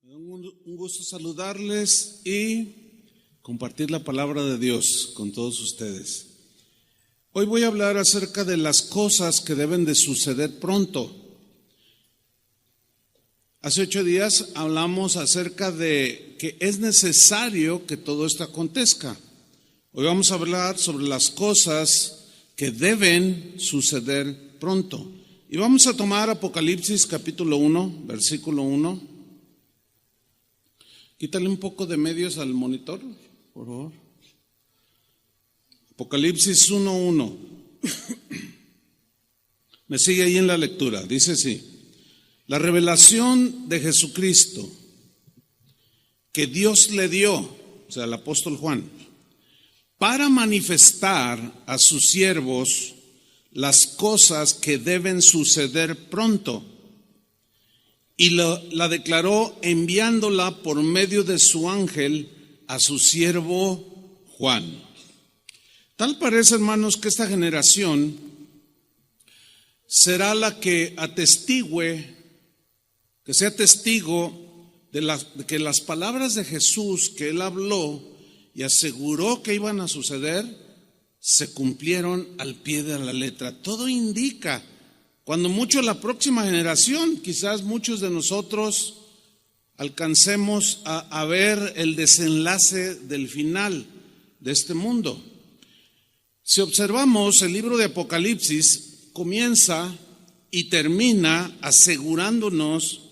Un gusto saludarles y compartir la palabra de Dios con todos ustedes. Hoy voy a hablar acerca de las cosas que deben de suceder pronto. Hace 8 días hablamos acerca de que es necesario que todo esto acontezca. Hoy vamos a hablar sobre las cosas que deben suceder pronto. Y vamos a tomar Apocalipsis capítulo 1, versículo 1. Quítale un poco de medios al monitor, por favor. Apocalipsis 1:1. Me sigue ahí en la lectura. Dice así: la revelación de Jesucristo que Dios le dio, o sea, el apóstol Juan, para manifestar a sus siervos las cosas que deben suceder pronto. Y la declaró enviándola por medio de su ángel a su siervo Juan. Tal parece, hermanos, que esta generación será la que atestigue, que sea testigo de que las palabras de Jesús que él habló y aseguró que iban a suceder, se cumplieron al pie de la letra. Todo indica, cuando mucho la próxima generación, quizás muchos de nosotros alcancemos a ver el desenlace del final de este mundo. Si observamos el libro de Apocalipsis, comienza y termina asegurándonos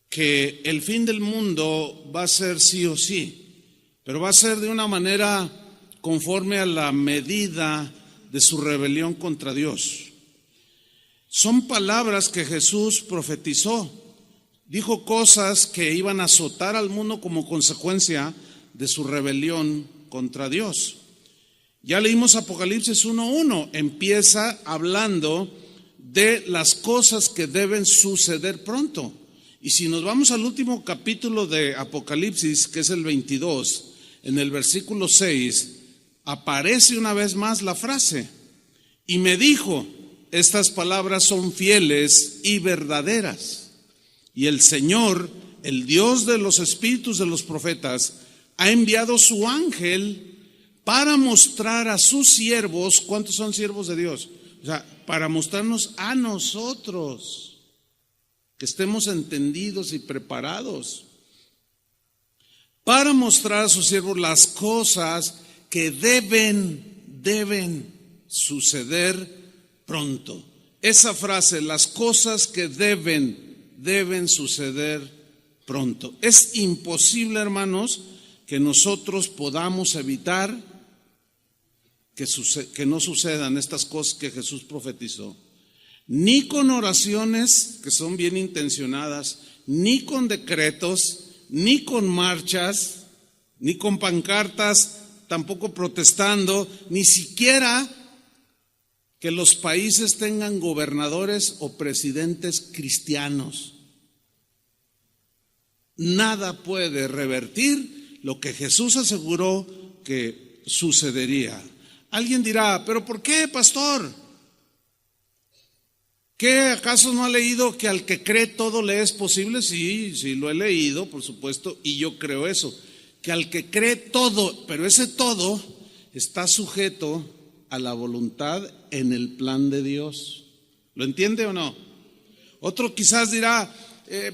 que el fin del mundo va a ser sí o sí, pero va a ser de una manera conforme a la medida de su rebelión contra Dios. Son palabras que Jesús profetizó. Dijo cosas que iban a azotar al mundo como consecuencia de su rebelión contra Dios. Ya leímos Apocalipsis 1:1. Empieza hablando de las cosas que deben suceder pronto. Y si nos vamos al último capítulo de Apocalipsis, que es el 22, en el versículo 6, aparece una vez más la frase: y me dijo, estas palabras son fieles y verdaderas. Y el Señor, el Dios de los espíritus de los profetas, ha enviado su ángel para mostrar a sus siervos. ¿Cuántos son siervos de Dios? O sea, para mostrarnos a nosotros, que estemos entendidos y preparados, para mostrar a sus siervos las cosas que deben suceder pronto. Esa frase, las cosas que deben suceder pronto. Es imposible, hermanos, que nosotros podamos evitar que no sucedan estas cosas que Jesús profetizó. Ni con oraciones que son bien intencionadas, ni con decretos, ni con marchas, ni con pancartas, tampoco protestando, ni siquiera que los países tengan gobernadores o presidentes cristianos. Nada puede revertir lo que Jesús aseguró que sucedería. Alguien dirá, ¿pero por qué, pastor? ¿Qué acaso no ha leído que al que cree todo le es posible? Sí, lo he leído, por supuesto, y yo creo eso, que al que cree todo, pero ese todo está sujeto a la voluntad en el plan de Dios. ¿Lo entiende o no? Otro quizás dirá,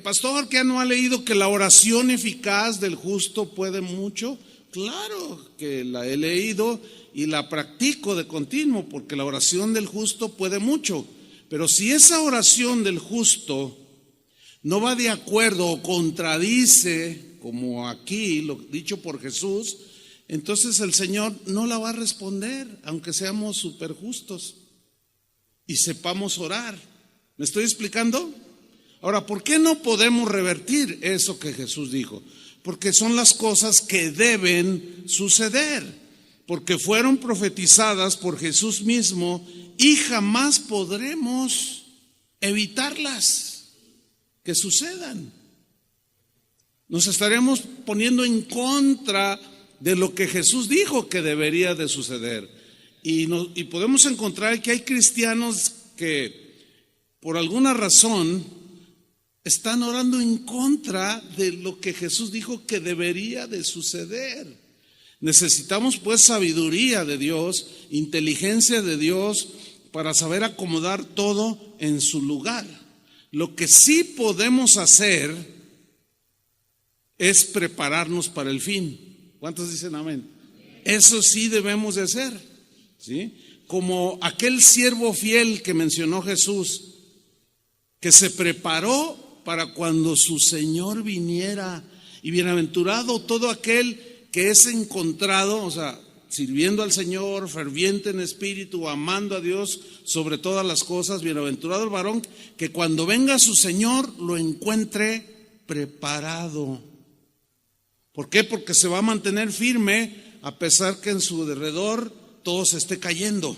pastor, ¿que no ha leído que la oración eficaz del justo puede mucho? Claro que la he leído y la practico de continuo, porque la oración del justo puede mucho. Pero si esa oración del justo no va de acuerdo o contradice, como aquí lo dicho por Jesús, entonces el Señor no la va a responder, aunque seamos súper justos y sepamos orar. ¿Me estoy explicando? Ahora, ¿por qué no podemos revertir eso que Jesús dijo? Porque son las cosas que deben suceder, porque fueron profetizadas por Jesús mismo y jamás podremos evitarlas que sucedan. Nos estaremos poniendo en contra de lo que Jesús dijo que debería de suceder. Y podemos encontrar que hay cristianos que por alguna razón están orando en contra de lo que Jesús dijo que debería de suceder. Necesitamos pues sabiduría de Dios, inteligencia de Dios para saber acomodar todo en su lugar. Lo que sí podemos hacer es prepararnos para el fin. ¿Cuántos dicen amén? Eso sí debemos de hacer, ¿sí? Como aquel siervo fiel que mencionó Jesús, que se preparó para cuando su Señor viniera. Y bienaventurado todo aquel que es encontrado, o sea, sirviendo al Señor, ferviente en espíritu, amando a Dios sobre todas las cosas. Bienaventurado el varón que cuando venga su Señor lo encuentre preparado. ¿Por qué? Porque se va a mantener firme a pesar que en su alrededor todo se esté cayendo.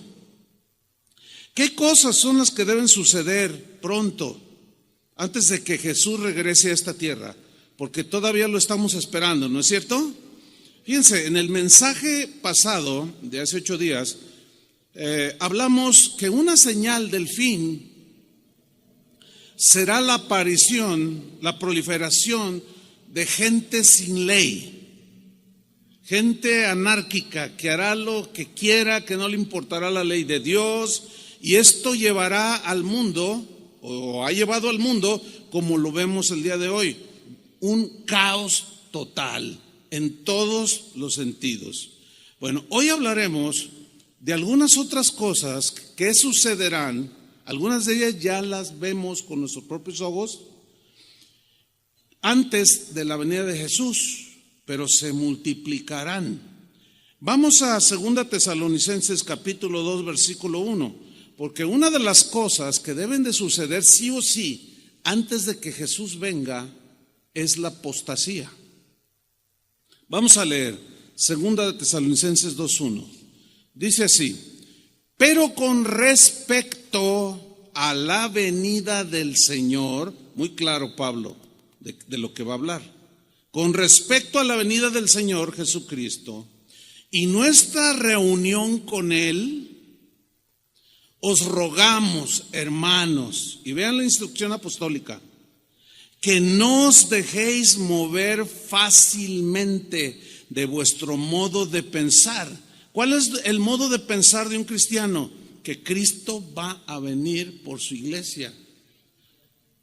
¿Qué cosas son las que deben suceder pronto, antes de que Jesús regrese a esta tierra? Porque todavía lo estamos esperando, ¿no es cierto? Fíjense, en el mensaje pasado, de hace 8 días, hablamos que una señal del fin será la aparición, la proliferación de gente sin ley. Gente anárquica que hará lo que quiera, que no le importará la ley de Dios, y esto llevará al mundo, o ha llevado al mundo, como lo vemos el día de hoy, un caos total en todos los sentidos. Bueno, hoy hablaremos de algunas otras cosas que sucederán. Algunas de ellas ya las vemos con nuestros propios ojos antes de la venida de Jesús, pero se multiplicarán. Vamos a 2 Tesalonicenses capítulo 2 versículo 1, porque una de las cosas que deben de suceder sí o sí antes de que Jesús venga es la apostasía. Vamos a leer 2 Tesalonicenses 2:1. Dice así: pero con respecto a la venida del Señor, muy claro Pablo de lo que va a hablar. Con respecto a la venida del Señor Jesucristo y nuestra reunión con Él, os rogamos, hermanos, y vean la instrucción apostólica, que no os dejéis mover fácilmente de vuestro modo de pensar. ¿Cuál es el modo de pensar de un cristiano? Que Cristo va a venir por su iglesia.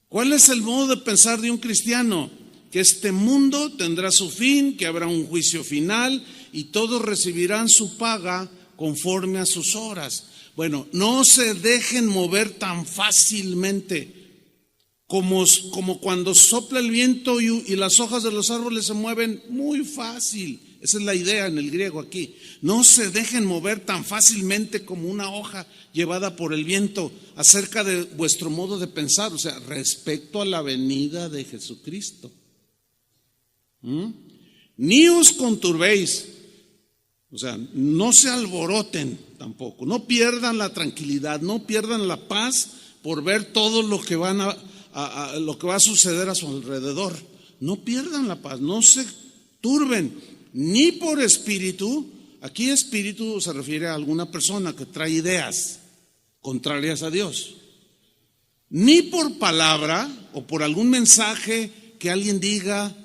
¿Cuál es el modo de pensar de un cristiano? Que este mundo tendrá su fin, que habrá un juicio final y todos recibirán su paga conforme a sus obras. Bueno, no se dejen mover tan fácilmente como cuando sopla el viento y las hojas de los árboles se mueven muy fácil. Esa es la idea en el griego aquí. No se dejen mover tan fácilmente como una hoja llevada por el viento acerca de vuestro modo de pensar, o sea, respecto a la venida de Jesucristo. Ni os conturbéis, o sea, no se alboroten tampoco, no pierdan la tranquilidad, no pierdan la paz por ver todo lo que lo que va a suceder a su alrededor. No pierdan la paz, no se turben, ni por espíritu. Aquí espíritu se refiere a alguna persona que trae ideas contrarias a Dios, ni por palabra o por algún mensaje que alguien diga,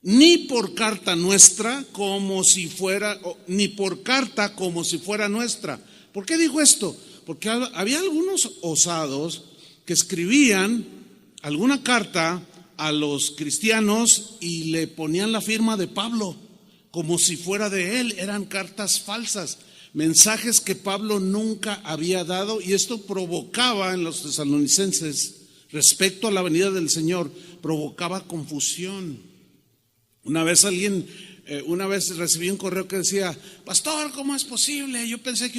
ni por carta nuestra como si fuera, ni por carta como si fuera nuestra. ¿Por qué digo esto? Porque había algunos osados que escribían alguna carta a los cristianos y le ponían la firma de Pablo como si fuera de él. Eran cartas falsas, mensajes que Pablo nunca había dado, y esto provocaba en los tesalonicenses respecto a la venida del Señor, provocaba confusión. Una vez recibí un correo que decía: pastor, ¿cómo es posible? Yo pensé que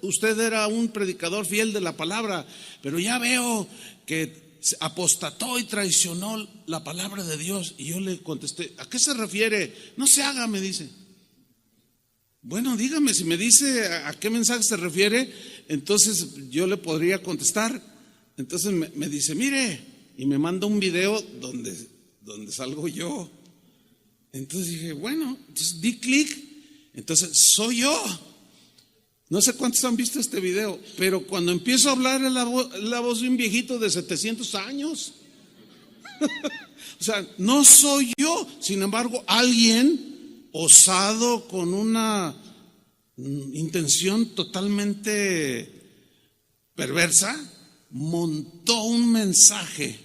usted era un predicador fiel de la palabra, pero ya veo que apostató y traicionó la palabra de Dios. Y yo le contesté: ¿a qué se refiere? No se haga, me dice. Bueno, dígame, si me dice a qué mensaje se refiere, entonces yo le podría contestar. Entonces me dice: mire, y me manda un video donde salgo yo. Entonces dije, bueno, entonces di clic, entonces soy yo. No sé cuántos han visto este video, pero cuando empiezo a hablar la voz de un viejito de 700 años. O sea, no soy yo. Sin embargo, alguien osado con una intención totalmente perversa montó un mensaje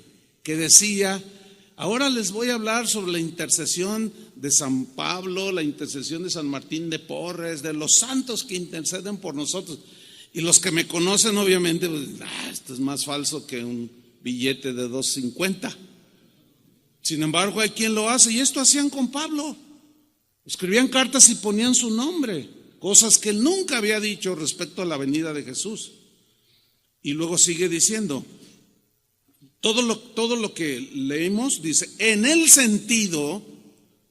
que decía: ahora les voy a hablar sobre la intercesión de San Pablo, la intercesión de San Martín de Porres, de los santos que interceden por nosotros. Y los que me conocen, obviamente, pues, esto es más falso que un billete de $2.50. Sin embargo, hay quien lo hace, y esto hacían con Pablo. Escribían cartas y ponían su nombre, cosas que él nunca había dicho respecto a la venida de Jesús. Y luego sigue diciendo, todo lo que leemos dice, en el sentido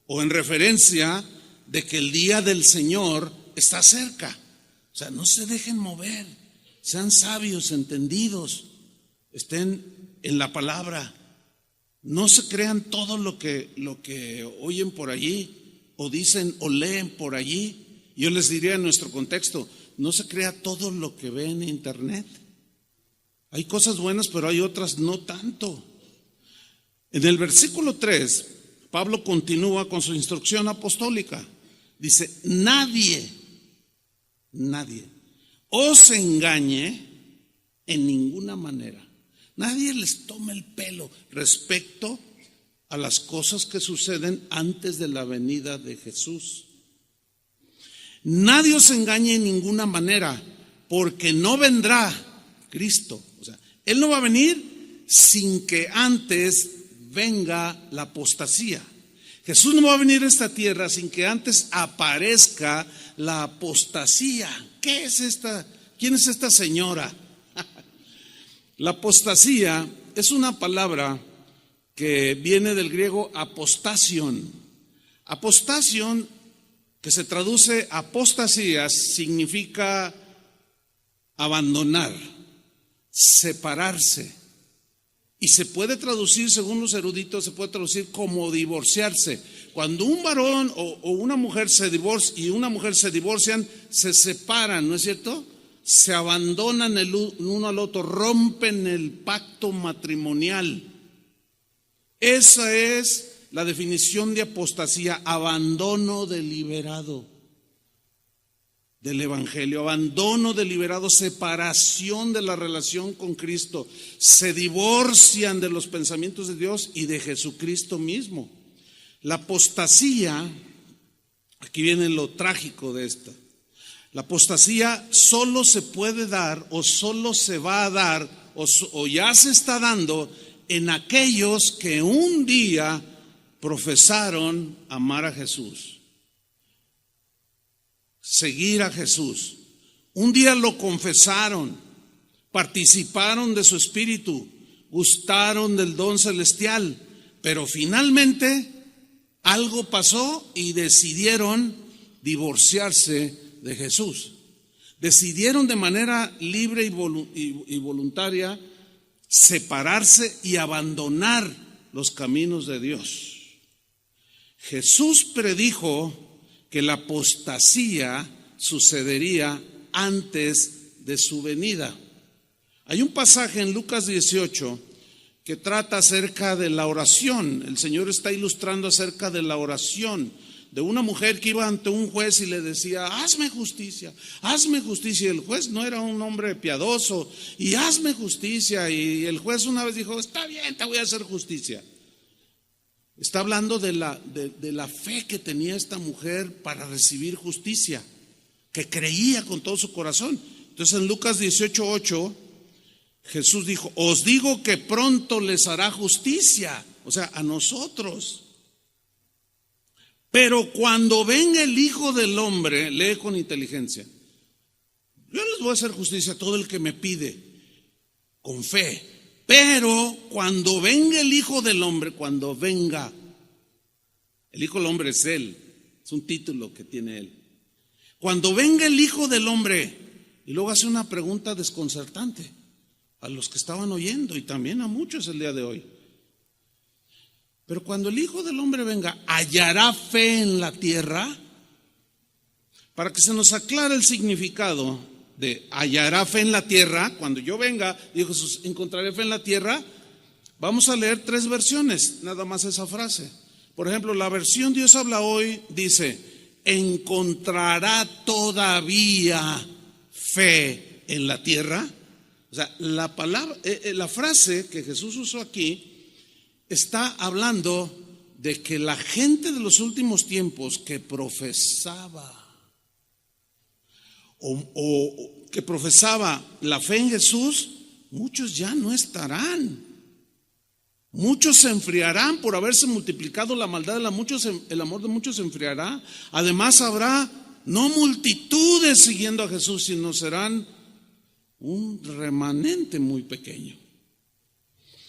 o en referencia de que el día del Señor está cerca. O sea, no se dejen mover, sean sabios, entendidos, estén en la palabra. No se crean todo lo que oyen por allí o dicen o leen por allí. Yo les diría en nuestro contexto, no se crea todo lo que ve en internet. Hay cosas buenas, pero hay otras no tanto. En el versículo 3, Pablo continúa con su instrucción apostólica. Dice, nadie os engañe en ninguna manera. Nadie les tome el pelo respecto a las cosas que suceden antes de la venida de Jesús. Nadie os engañe en ninguna manera, porque no vendrá Cristo. O sea, Él no va a venir sin que antes venga la apostasía. Jesús no va a venir a esta tierra sin que antes aparezca la apostasía. ¿Qué es esta? ¿Quién es esta señora? La apostasía es una palabra que viene del griego apostasion. Apostasion, que se traduce apostasías, significa abandonar, separarse. Y se puede traducir, según los eruditos, se puede traducir como divorciarse. Cuando un varón o una mujer se divorcian, se separan, ¿no es cierto? Se abandonan el uno al otro, rompen el pacto matrimonial. Esa es la definición de apostasía, abandono deliberado del evangelio, abandono deliberado, separación de la relación con Cristo. Se divorcian de los pensamientos de Dios y de Jesucristo mismo. La apostasía, aquí viene lo trágico de esta. La apostasía solo se puede dar o solo se va a dar o ya se está dando en aquellos que un día profesaron amar a Jesús, seguir a Jesús. Un día lo confesaron, participaron de su espíritu, gustaron del don celestial, pero finalmente algo pasó y decidieron divorciarse de Jesús. Decidieron de manera libre y voluntaria separarse y abandonar los caminos de Dios. Jesús predijo que la apostasía sucedería antes de su venida. Hay un pasaje en Lucas 18 que trata acerca de la oración. El Señor está ilustrando acerca de la oración de una mujer que iba ante un juez y le decía, hazme justicia, hazme justicia. Y el juez no era un hombre piadoso, y hazme justicia. Y el juez una vez dijo, está bien, te voy a hacer justicia. Está hablando de la fe que tenía esta mujer para recibir justicia, que creía con todo su corazón. Entonces en Lucas 18:8 Jesús dijo, os digo que pronto les hará justicia, o sea, a nosotros. Pero cuando venga el Hijo del Hombre, lee con inteligencia, yo les voy a hacer justicia a todo el que me pide, con fe. Pero cuando venga el Hijo del Hombre, cuando venga, el Hijo del Hombre es Él, es un título que tiene Él. Cuando venga el Hijo del Hombre, y luego hace una pregunta desconcertante a los que estaban oyendo y también a muchos el día de hoy. Pero cuando el Hijo del Hombre venga, ¿hallará fe en la tierra? Para que se nos aclare el significado de hallará fe en la tierra, cuando yo venga, dijo Jesús, encontraré fe en la tierra. Vamos a leer 3 versiones, nada más esa frase. Por ejemplo, la versión Dios habla hoy dice: ¿encontrará todavía fe en la tierra? O sea, la palabra, la frase que Jesús usó aquí está hablando de que la gente de los últimos tiempos que profesaba o que profesaba la fe en Jesús, muchos ya no estarán. Muchos se enfriarán por haberse multiplicado la maldad de muchos, el amor de muchos se enfriará. Además habrá no multitudes siguiendo a Jesús, sino serán un remanente muy pequeño.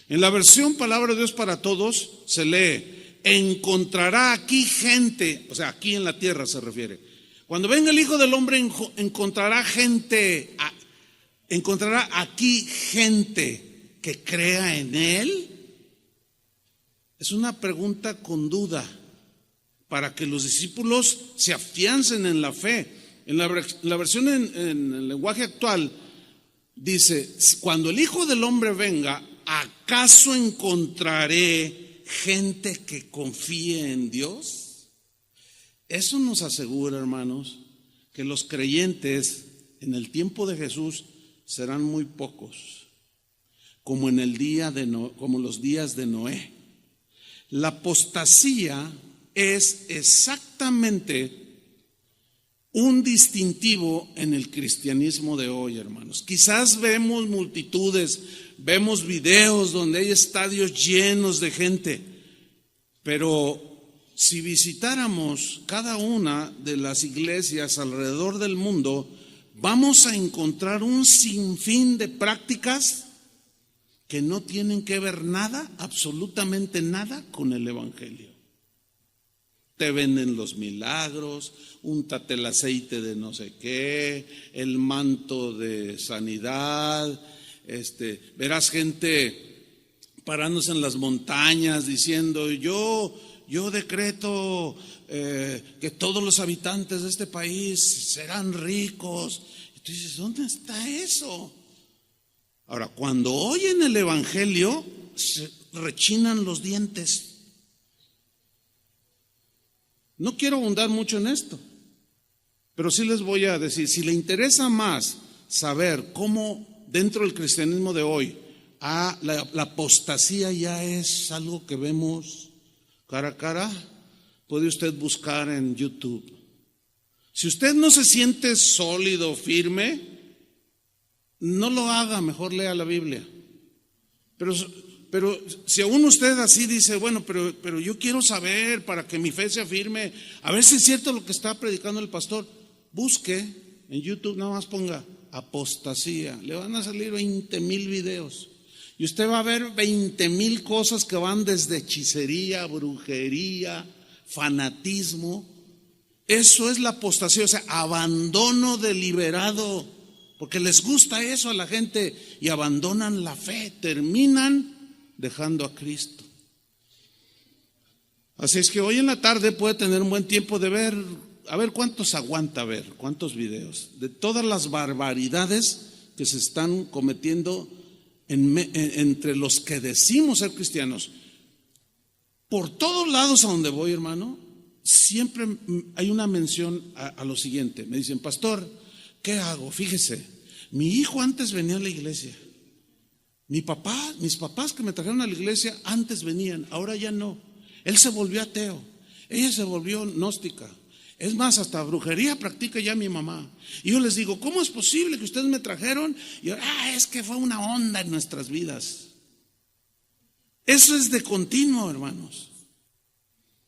En la versión Palabra de Dios para Todos se lee: encontrará aquí gente, o sea, aquí en la tierra se refiere. Cuando venga el Hijo del Hombre encontrará gente, encontrará aquí gente que crea en Él. Es una pregunta con duda para que los discípulos se afiancen en la fe. En la versión en el lenguaje actual dice: cuando el Hijo del Hombre venga, ¿acaso encontraré gente que confíe en Dios? Eso nos asegura, hermanos, que los creyentes en el tiempo de Jesús serán muy pocos, como en el día de como los días de Noé. La apostasía es exactamente un distintivo en el cristianismo de hoy, hermanos. Quizás vemos multitudes, vemos videos donde hay estadios llenos de gente, pero si visitáramos cada una de las iglesias alrededor del mundo, vamos a encontrar un sinfín de prácticas que no tienen que ver nada, absolutamente nada, con el evangelio. Te venden los milagros, úntate el aceite de no sé qué, el manto de sanidad, verás gente parándose en las montañas diciendo: yo decreto que todos los habitantes de este país serán ricos. Y tú dices: ¿dónde está eso? Ahora, cuando oyen el evangelio, se rechinan los dientes. No quiero abundar mucho en esto, pero sí les voy a decir: si le interesa más saber cómo dentro del cristianismo de hoy la apostasía ya es algo que vemos cara a cara, puede usted buscar en YouTube. Si usted no se siente sólido, firme, no lo haga, mejor lea la Biblia. Pero si aún usted así dice: bueno, pero yo quiero saber para que mi fe se afirme, a ver si es cierto lo que está predicando el pastor, busque en YouTube, nada más ponga apostasía, le van a salir 20,000 videos y usted va a ver 20,000 cosas que van desde hechicería, brujería, fanatismo. Eso es la apostasía, o sea, abandono deliberado, porque les gusta eso a la gente y abandonan la fe, terminan dejando a Cristo. Así es que hoy en la tarde puede tener un buen tiempo de ver, a ver cuántos aguanta ver, cuántos videos, de todas las barbaridades que se están cometiendo entre los que decimos ser cristianos. Por todos lados a donde voy, hermano, siempre hay una mención a lo siguiente. Me dicen: pastor, ¿qué hago? Fíjese, mi hijo antes venía a la iglesia. Mis papás que me trajeron a la iglesia antes venían, ahora ya no. Él se volvió ateo, ella se volvió gnóstica. Es más, hasta brujería practica ya mi mamá. Y yo les digo: ¿cómo es posible que ustedes me trajeron? Y yo: es que fue una onda en nuestras vidas. Eso es de continuo, hermanos.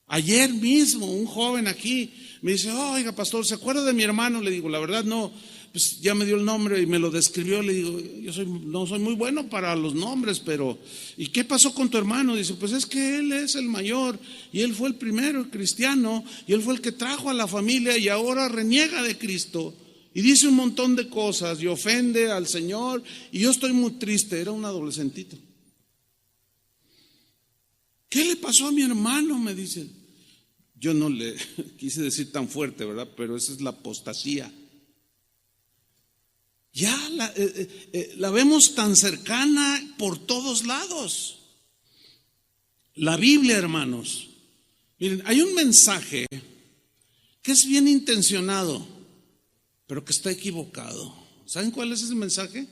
Ayer mismo un joven aquí me dice: oiga, pastor, ¿se acuerda de mi hermano? Le digo: la verdad no. Pues ya me dio el nombre y me lo describió. Le digo: no soy muy bueno para los nombres, pero ¿y qué pasó con tu hermano? Dice: pues es que él es el mayor y él fue el primero cristiano y él fue el que trajo a la familia y ahora reniega de Cristo y dice un montón de cosas y ofende al Señor y yo estoy muy triste. Era un adolescentito. ¿Qué le pasó a mi hermano? Me dice. Yo no le quise decir tan fuerte, ¿verdad? Pero esa es la apostasía. Ya la vemos tan cercana por todos lados. La Biblia, hermanos, miren, hay un mensaje que es bien intencionado, pero que está equivocado. ¿Saben cuál es ese mensaje?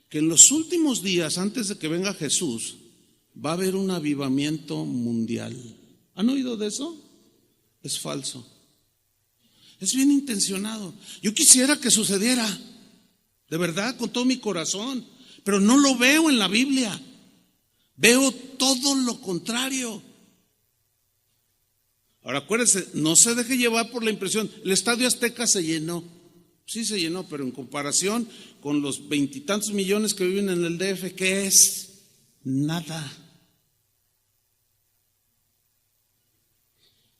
Que en los últimos días, antes de que venga Jesús, va a haber un avivamiento mundial. ¿Han oído de eso? Es falso. Es bien intencionado. Yo quisiera que sucediera, de verdad, con todo mi corazón, pero no lo veo en la Biblia. Veo todo lo contrario. Ahora acuérdense, no se deje llevar por la impresión. El Estadio Azteca se llenó. Sí se llenó, pero en comparación con los 20 y tantos millones que viven en el DF, ¿qué es? Nada.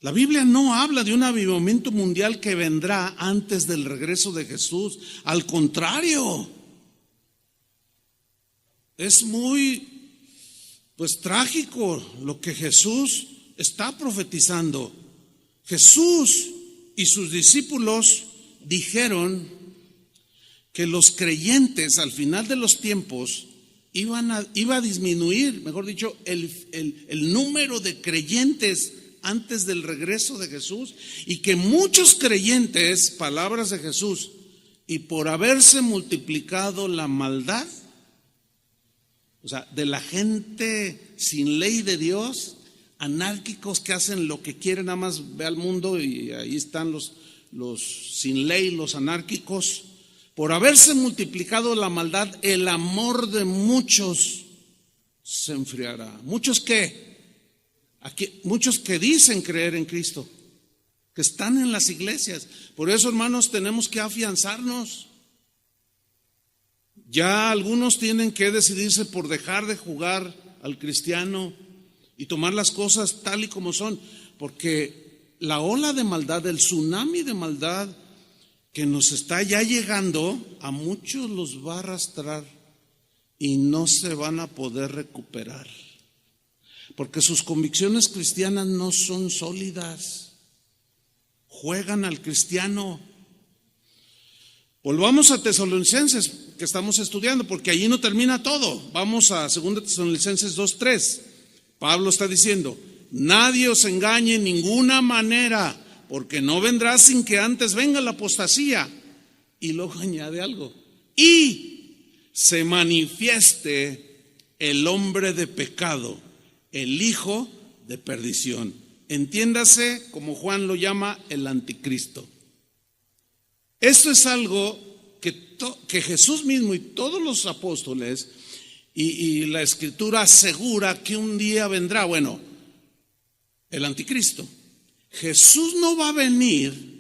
La Biblia no habla de un avivamiento mundial que vendrá antes del regreso de Jesús. Al contrario, es muy, trágico lo que Jesús está profetizando. Jesús y sus discípulos dijeron que los creyentes al final de los tiempos iba a disminuir, mejor dicho, el número de creyentes antes del regreso de Jesús, y que muchos creyentes, palabras de Jesús, y por haberse multiplicado la maldad, o sea, de la gente sin ley de Dios, anárquicos que hacen lo que quieren, nada más ve al mundo y ahí están los sin ley, los anárquicos. Por haberse multiplicado la maldad, el amor de muchos se enfriará. ¿Muchos qué? Muchos que dicen creer en Cristo, que están en las iglesias. Por eso, hermanos, tenemos que afianzarnos. Ya algunos tienen que decidirse por dejar de jugar al cristiano y tomar las cosas tal y como son, porque la ola de maldad, el tsunami de maldad que nos está ya llegando, a muchos los va a arrastrar y no se van a poder recuperar, porque sus convicciones cristianas no son sólidas. Juegan al cristiano. Volvamos a Tesalonicenses, que estamos estudiando, porque allí no termina todo. Vamos a 2 Tesalonicenses 2:3. Pablo está diciendo: nadie os engañe en ninguna manera, porque no vendrá sin que antes venga la apostasía. Y luego añade algo: y se manifieste el hombre de pecado, el hijo de perdición. Entiéndase, como Juan lo llama, el anticristo. Esto es algo que Jesús mismo y todos los apóstoles y la Escritura asegura que un día vendrá. Bueno, el anticristo. Jesús no va a venir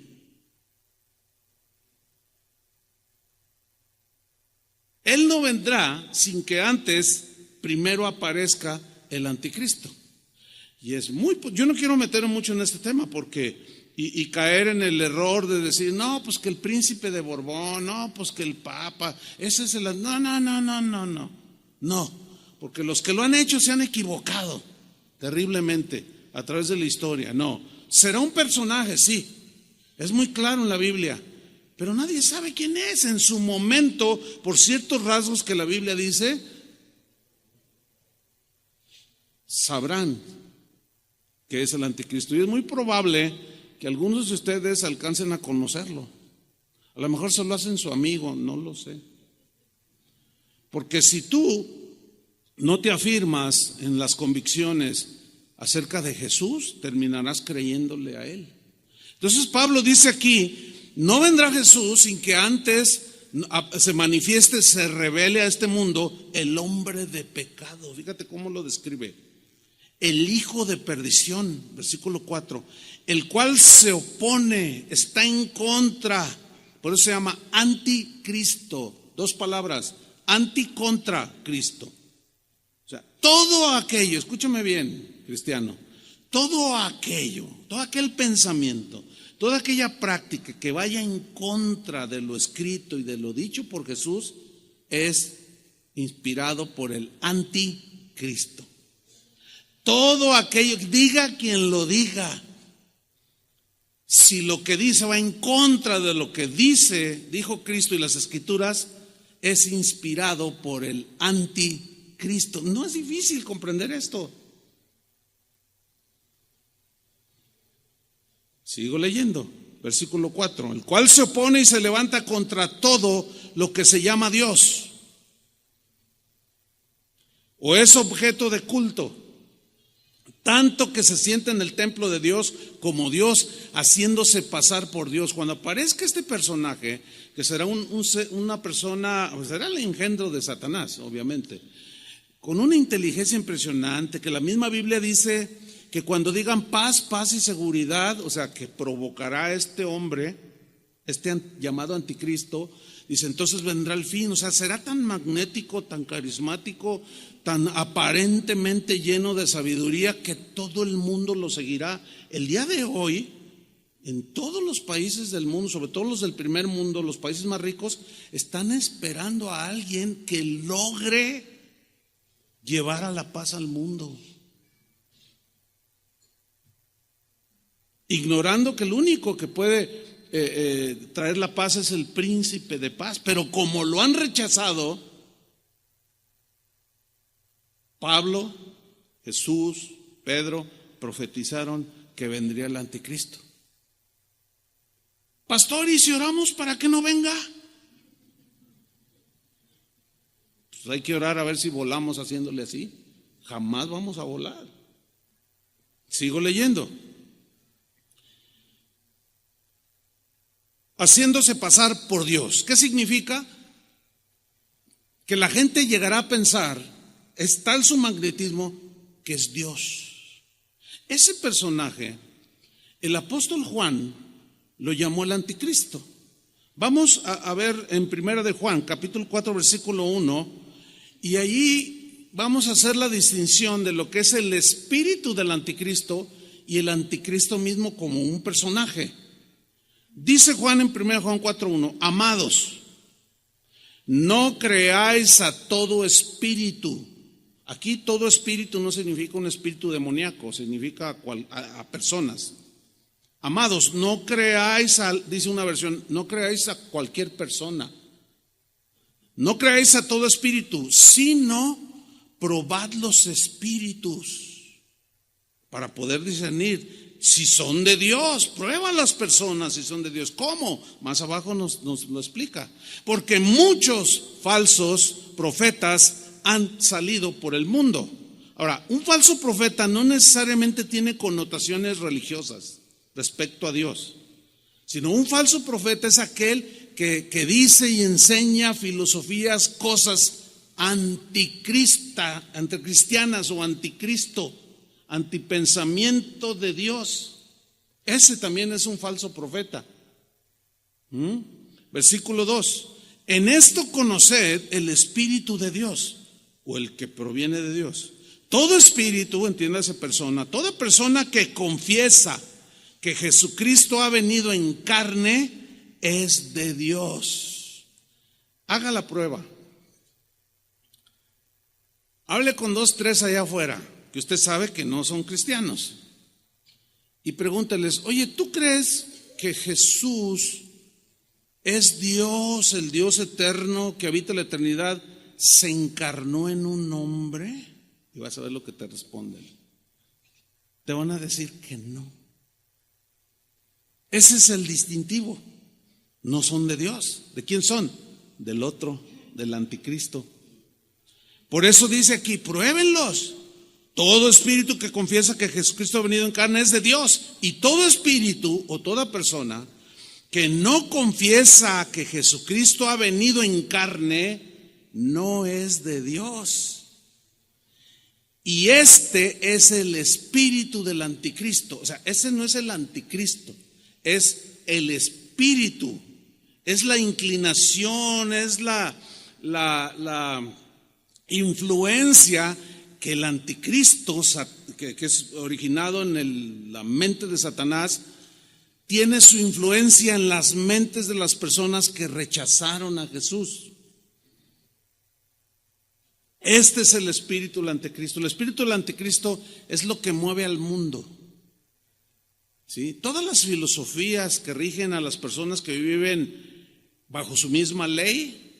Él no vendrá sin que antes primero aparezca el anticristo. Y yo no quiero meterme mucho en este tema porque y caer en el error de decir, no, pues que el príncipe de Borbón, no, pues que el papa, ese es el... No, porque los que lo han hecho se han equivocado terriblemente a través de la historia. No, será un personaje, sí, es muy claro en la Biblia, pero nadie sabe quién es. En su momento, por ciertos rasgos que la Biblia dice, sabrán que es el anticristo. Y es muy probable que algunos de ustedes alcancen a conocerlo. A lo mejor se lo hacen su amigo, no lo sé. Porque si tú no te afirmas en las convicciones acerca de Jesús, terminarás creyéndole a Él. Entonces Pablo dice aquí, no vendrá Jesús sin que antes se manifieste, se revele a este mundo el hombre de pecado. Fíjate cómo lo describe: el hijo de perdición, versículo 4, el cual se opone, está en contra, por eso se llama anticristo. Dos palabras, anti contra Cristo. O sea, todo aquello, escúchame bien, cristiano, todo aquel pensamiento, toda aquella práctica que vaya en contra de lo escrito y de lo dicho por Jesús es inspirado por el anticristo. Todo aquello, diga quien lo diga, si lo que dice va en contra de lo que dijo Cristo y las Escrituras, es inspirado por el anticristo. No es difícil comprender esto. Sigo leyendo, versículo 4, el cual se opone y se levanta contra todo lo que se llama Dios o es objeto de culto, tanto que se sienta en el templo de Dios como Dios, haciéndose pasar por Dios. Cuando aparezca este personaje, que será una persona, será el engendro de Satanás, obviamente, con una inteligencia impresionante, que la misma Biblia dice que cuando digan paz, paz y seguridad, o sea, que provocará este hombre, este llamado anticristo, dice, entonces vendrá el fin. O sea, será tan magnético, tan carismático, tan aparentemente lleno de sabiduría que todo el mundo lo seguirá. El día de hoy, en todos los países del mundo, sobre todo los del primer mundo, los países más ricos, están esperando a alguien que logre llevar a la paz al mundo, ignorando que el único que puede traer la paz es el príncipe de paz. Pero como lo han rechazado, Pablo, Jesús, Pedro profetizaron que vendría el anticristo. Pastor, ¿y si oramos para que no venga? Pues hay que orar a ver si volamos haciéndole así. Jamás vamos a volar. Sigo leyendo. Haciéndose pasar por Dios. ¿Qué significa? Que la gente llegará a pensar, es tal su magnetismo, que es Dios. Ese personaje, el apóstol Juan lo llamó el anticristo. Vamos a ver en Primera de Juan, capítulo 4, versículo 1, y allí vamos a hacer la distinción de lo que es el espíritu del anticristo y el anticristo mismo como un personaje. Dice Juan en 1 Juan 4:1, amados, no creáis a todo espíritu. Aquí todo espíritu no significa un espíritu demoníaco, significa a personas. Amados, no creáis dice una versión, no creáis a cualquier persona. No creáis a todo espíritu, sino probad los espíritus para poder discernir si son de Dios. Prueba las personas si son de Dios. ¿Cómo? Más abajo nos lo explica. Porque muchos falsos profetas han salido por el mundo. Ahora, un falso profeta no necesariamente tiene connotaciones religiosas respecto a Dios, sino un falso profeta es aquel que dice y enseña filosofías, cosas anticristianas o anticristo, antipensamiento de Dios. Ese también es un falso profeta. Versículo 2, en esto conoced el Espíritu de Dios, o el que proviene de Dios. Todo espíritu, entiéndase persona, toda persona que confiesa que Jesucristo ha venido en carne es de Dios. Haga la prueba. Hable con 2, 3 allá afuera, que usted sabe que no son cristianos, y pregúnteles, oye, ¿tú crees que Jesús es Dios, el Dios eterno que habita la eternidad, se encarnó en un hombre? Y vas a ver lo que te responden. Te van a decir que no. Ese es el distintivo. No son de Dios. ¿De quién son? Del otro, del anticristo. Por eso dice aquí, pruébenlos. Todo espíritu que confiesa que Jesucristo ha venido en carne es de Dios. Y todo espíritu o toda persona que no confiesa que Jesucristo ha venido en carne no es de Dios. Y este es el espíritu del anticristo. O sea, ese no es el anticristo, es el espíritu, es la inclinación, es la influencia que el anticristo, que es originado en la mente de Satanás, tiene su influencia en las mentes de las personas que rechazaron a Jesús. Este es el espíritu del anticristo. El espíritu del anticristo es lo que mueve al mundo. ¿Sí? Todas las filosofías que rigen a las personas que viven bajo su misma ley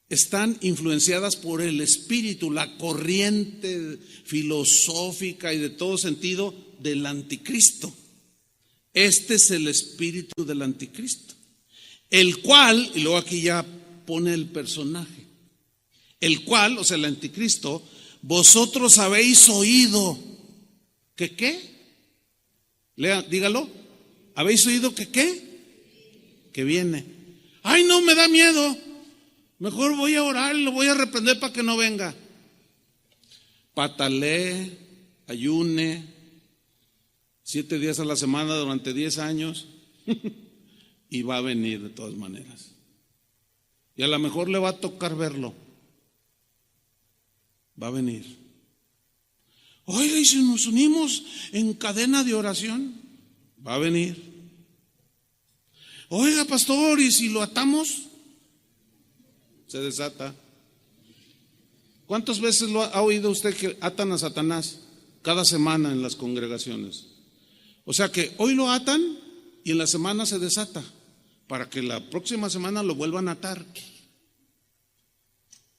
están influenciadas por el espíritu, la corriente filosófica y de todo sentido del anticristo. Este es el espíritu del anticristo, el cual, y luego aquí ya pone el personaje, el cual, o sea, el anticristo, vosotros habéis oído que qué, lea, dígalo, habéis oído que qué, que viene. Ay, no, me da miedo, mejor voy a orar y lo voy a reprender para que no venga. Patalee, ayune 7 días a la semana durante 10 años y va a venir de todas maneras. Y a lo mejor le va a tocar verlo. Va a venir. Oiga, y si nos unimos en cadena de oración, va a venir. Oiga, pastor, y si lo atamos, se desata. ¿Cuántas veces lo ha oído usted que atan a Satanás? Cada semana en las congregaciones. O sea que hoy lo atan y en la semana se desata, para que la próxima semana lo vuelvan a atar.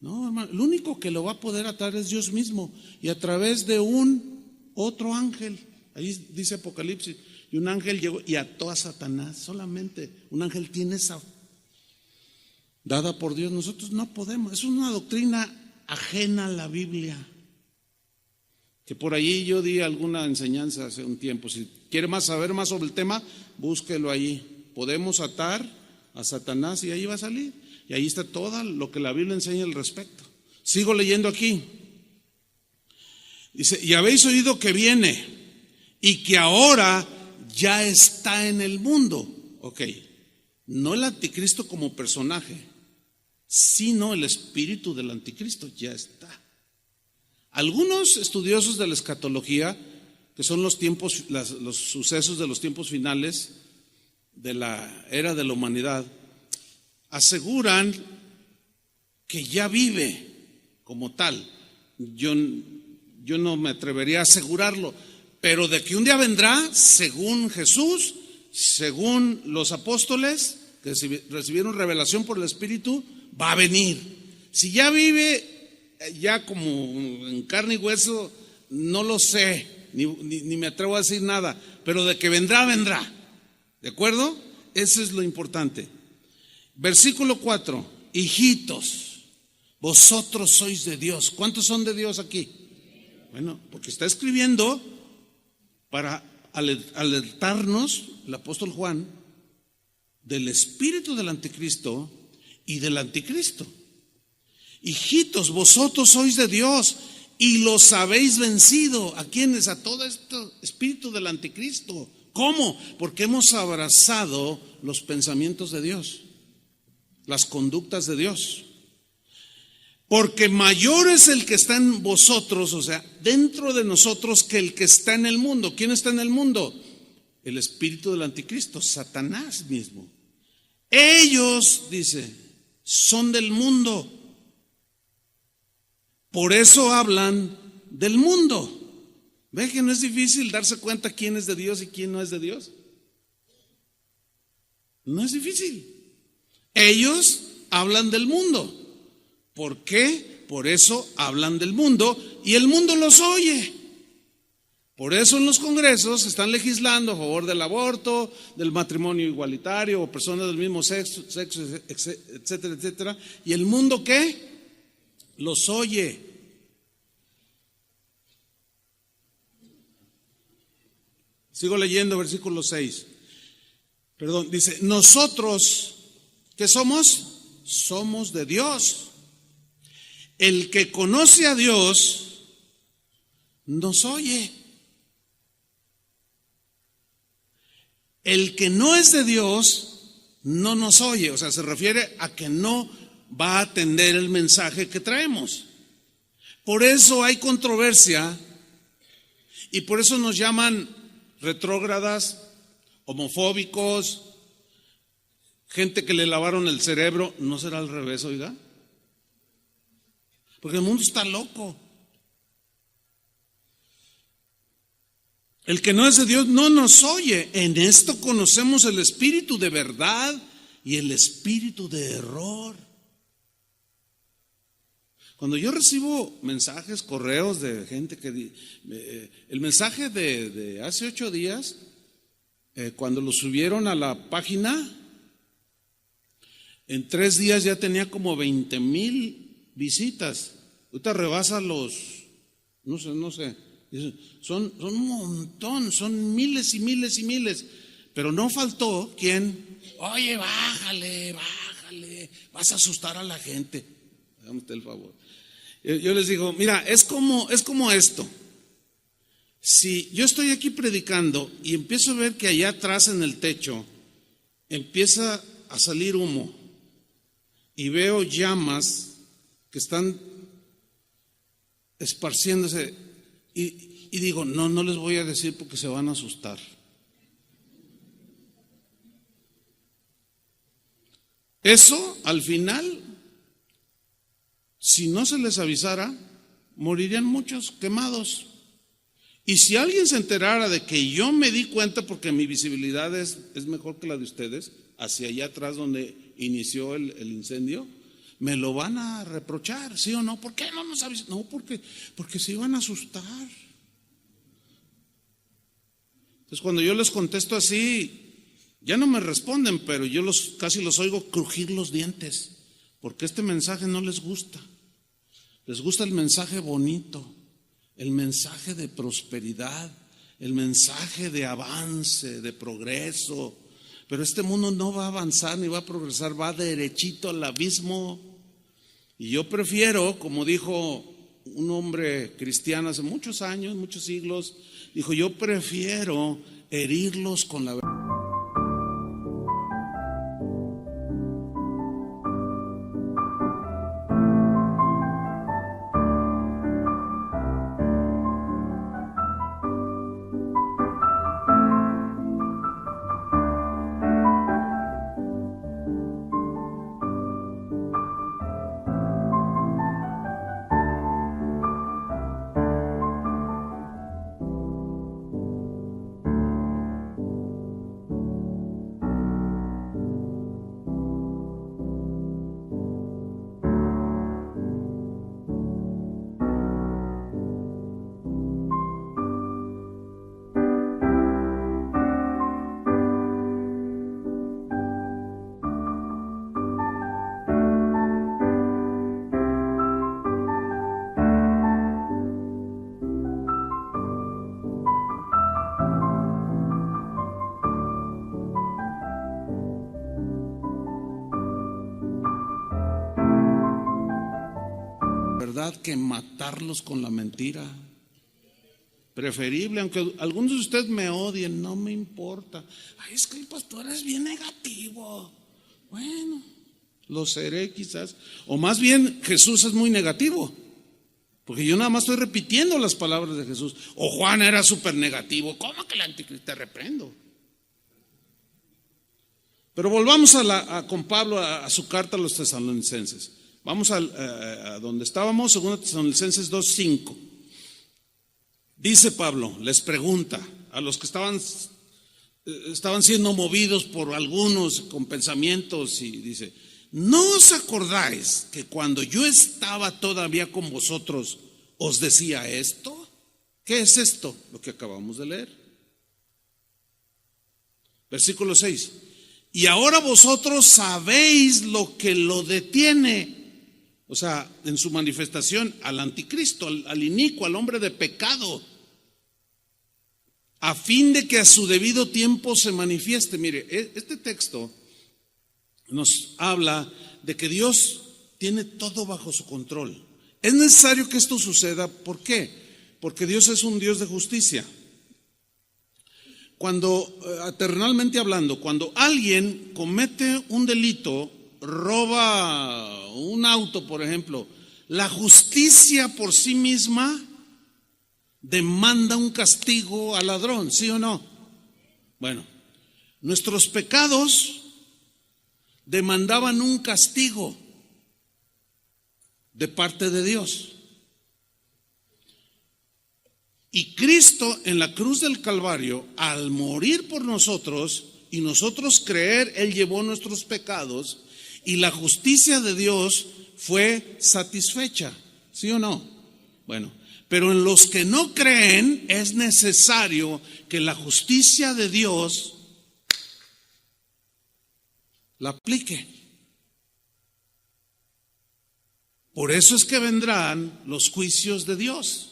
No, hermano, el único que lo va a poder atar es Dios mismo, y a través de un otro ángel. Ahí dice Apocalipsis, y un ángel llegó y ató a Satanás. Solamente un ángel tiene esa dada por Dios. Nosotros no podemos. Es una doctrina ajena a la Biblia, que por allí yo di alguna enseñanza hace un tiempo. Si quiere saber más sobre el tema, búsquelo ahí. Podemos atar a Satanás y ahí va a salir. Y ahí está todo lo que la Biblia enseña al respecto. Sigo leyendo aquí. Dice, y habéis oído que viene y que ahora ya está en el mundo. Ok, no el anticristo como personaje, sino el espíritu del anticristo ya está. Algunos estudiosos de la escatología, que son los tiempos, los sucesos de los tiempos finales de la era de la humanidad, aseguran que ya vive como tal. Yo no me atrevería a asegurarlo, pero de que un día vendrá, según Jesús, según los apóstoles que recibieron revelación por el Espíritu, va a venir. Si ya vive ya como en carne y hueso, no lo sé, ni me atrevo a decir nada, pero de que vendrá, vendrá. ¿De acuerdo? Eso es lo importante. Versículo 4, hijitos, vosotros sois de Dios. ¿Cuántos son de Dios aquí? Bueno, porque está escribiendo para alertarnos el apóstol Juan del espíritu del anticristo y del anticristo. Hijitos, vosotros sois de Dios y los habéis vencido. ¿A quiénes? A todo este espíritu del anticristo. ¿Cómo? Porque hemos abrazado los pensamientos de Dios, las conductas de Dios. Porque mayor es el que está en vosotros, o sea, dentro de nosotros, que el que está en el mundo. ¿Quién está en el mundo? El espíritu del anticristo, Satanás mismo. Ellos, dice, son del mundo. Por eso hablan del mundo. ¿Ve que no es difícil darse cuenta quién es de Dios y quién no es de Dios? No es difícil. Ellos hablan del mundo. ¿Por qué? Por eso hablan del mundo y el mundo los oye. Por eso en los congresos están legislando a favor del aborto, del matrimonio igualitario o personas del mismo sexo, etcétera, etcétera. ¿Y el mundo qué? Los oye. Sigo leyendo versículo 6. Perdón, dice, nosotros, ¿qué somos? Somos de Dios. El que conoce a Dios nos oye. El que no es de Dios no nos oye. O sea, se refiere a que no va a atender el mensaje que traemos. Por eso hay controversia y por eso nos llaman retrógradas, homofóbicos, gente que le lavaron el cerebro. ¿No será al revés, oiga? Porque el mundo está loco. El que no es de Dios no nos oye. En esto conocemos el espíritu de verdad y el espíritu de error. Cuando yo recibo mensajes, correos de gente que el mensaje de hace 8 días cuando lo subieron a la página, en 3 días ya tenía como 20,000 visitas. Ahorita rebasa los, no sé, son un montón, son miles y miles y miles. Pero no faltó quien, oye, bájale, vas a asustar a la gente. Hágame usted el favor. Yo les digo, mira, es como esto. Si yo estoy aquí predicando y empiezo a ver que allá atrás en el techo empieza a salir humo y veo llamas que están esparciéndose y digo, no les voy a decir porque se van a asustar. Eso al final, si no se les avisara, morirían muchos quemados. Y si alguien se enterara de que yo me di cuenta, porque mi visibilidad es mejor que la de ustedes, hacia allá atrás donde inició el incendio, me lo van a reprochar, ¿sí o no? ¿Por qué no nos avisan? No, porque se iban a asustar. Entonces cuando yo les contesto así, ya no me responden, pero yo casi los oigo crujir los dientes, porque este mensaje no les gusta. Les gusta el mensaje bonito, el mensaje de prosperidad, el mensaje de avance, de progreso. Pero este mundo no va a avanzar ni va a progresar, va derechito al abismo. Y yo prefiero, como dijo un hombre cristiano hace muchos años, muchos siglos, dijo, yo prefiero herirlos con la verdad. Que matarlos con la mentira. Preferible, aunque algunos de ustedes me odien, no me importa. Ay, es que el pastor es bien negativo. Bueno, lo seré quizás. O más bien, Jesús es muy negativo, porque yo nada más estoy repitiendo las palabras de Jesús. O Juan era súper negativo. ¿Cómo que el anticristo? Te reprendo. Pero volvamos con Pablo a su carta a los tesalonicenses. Vamos a donde estábamos, 2 Tesalonicenses 2:5. Dice Pablo, les pregunta a los que estaban siendo movidos por algunos con pensamientos, y dice, ¿no os acordáis que cuando yo estaba todavía con vosotros os decía esto? ¿Qué es esto? Lo que acabamos de leer. Versículo 6. Y ahora vosotros sabéis lo que lo detiene. O sea, en su manifestación al anticristo, al inicuo, al hombre de pecado, a fin de que a su debido tiempo se manifieste. Mire, este texto nos habla de que Dios tiene todo bajo su control. Es necesario que esto suceda. ¿Por qué? Porque Dios es un Dios de justicia. Terrenalmente hablando, cuando alguien comete un delito, roba un auto, por ejemplo, la justicia por sí misma demanda un castigo al ladrón, ¿sí o no? Bueno, nuestros pecados demandaban un castigo de parte de Dios. Y Cristo en la cruz del Calvario, al morir por nosotros y nosotros creer, Él llevó nuestros pecados. Y la justicia de Dios fue satisfecha, ¿sí o no? Bueno, pero en los que no creen es necesario que la justicia de Dios la aplique. Por eso es que vendrán los juicios de Dios.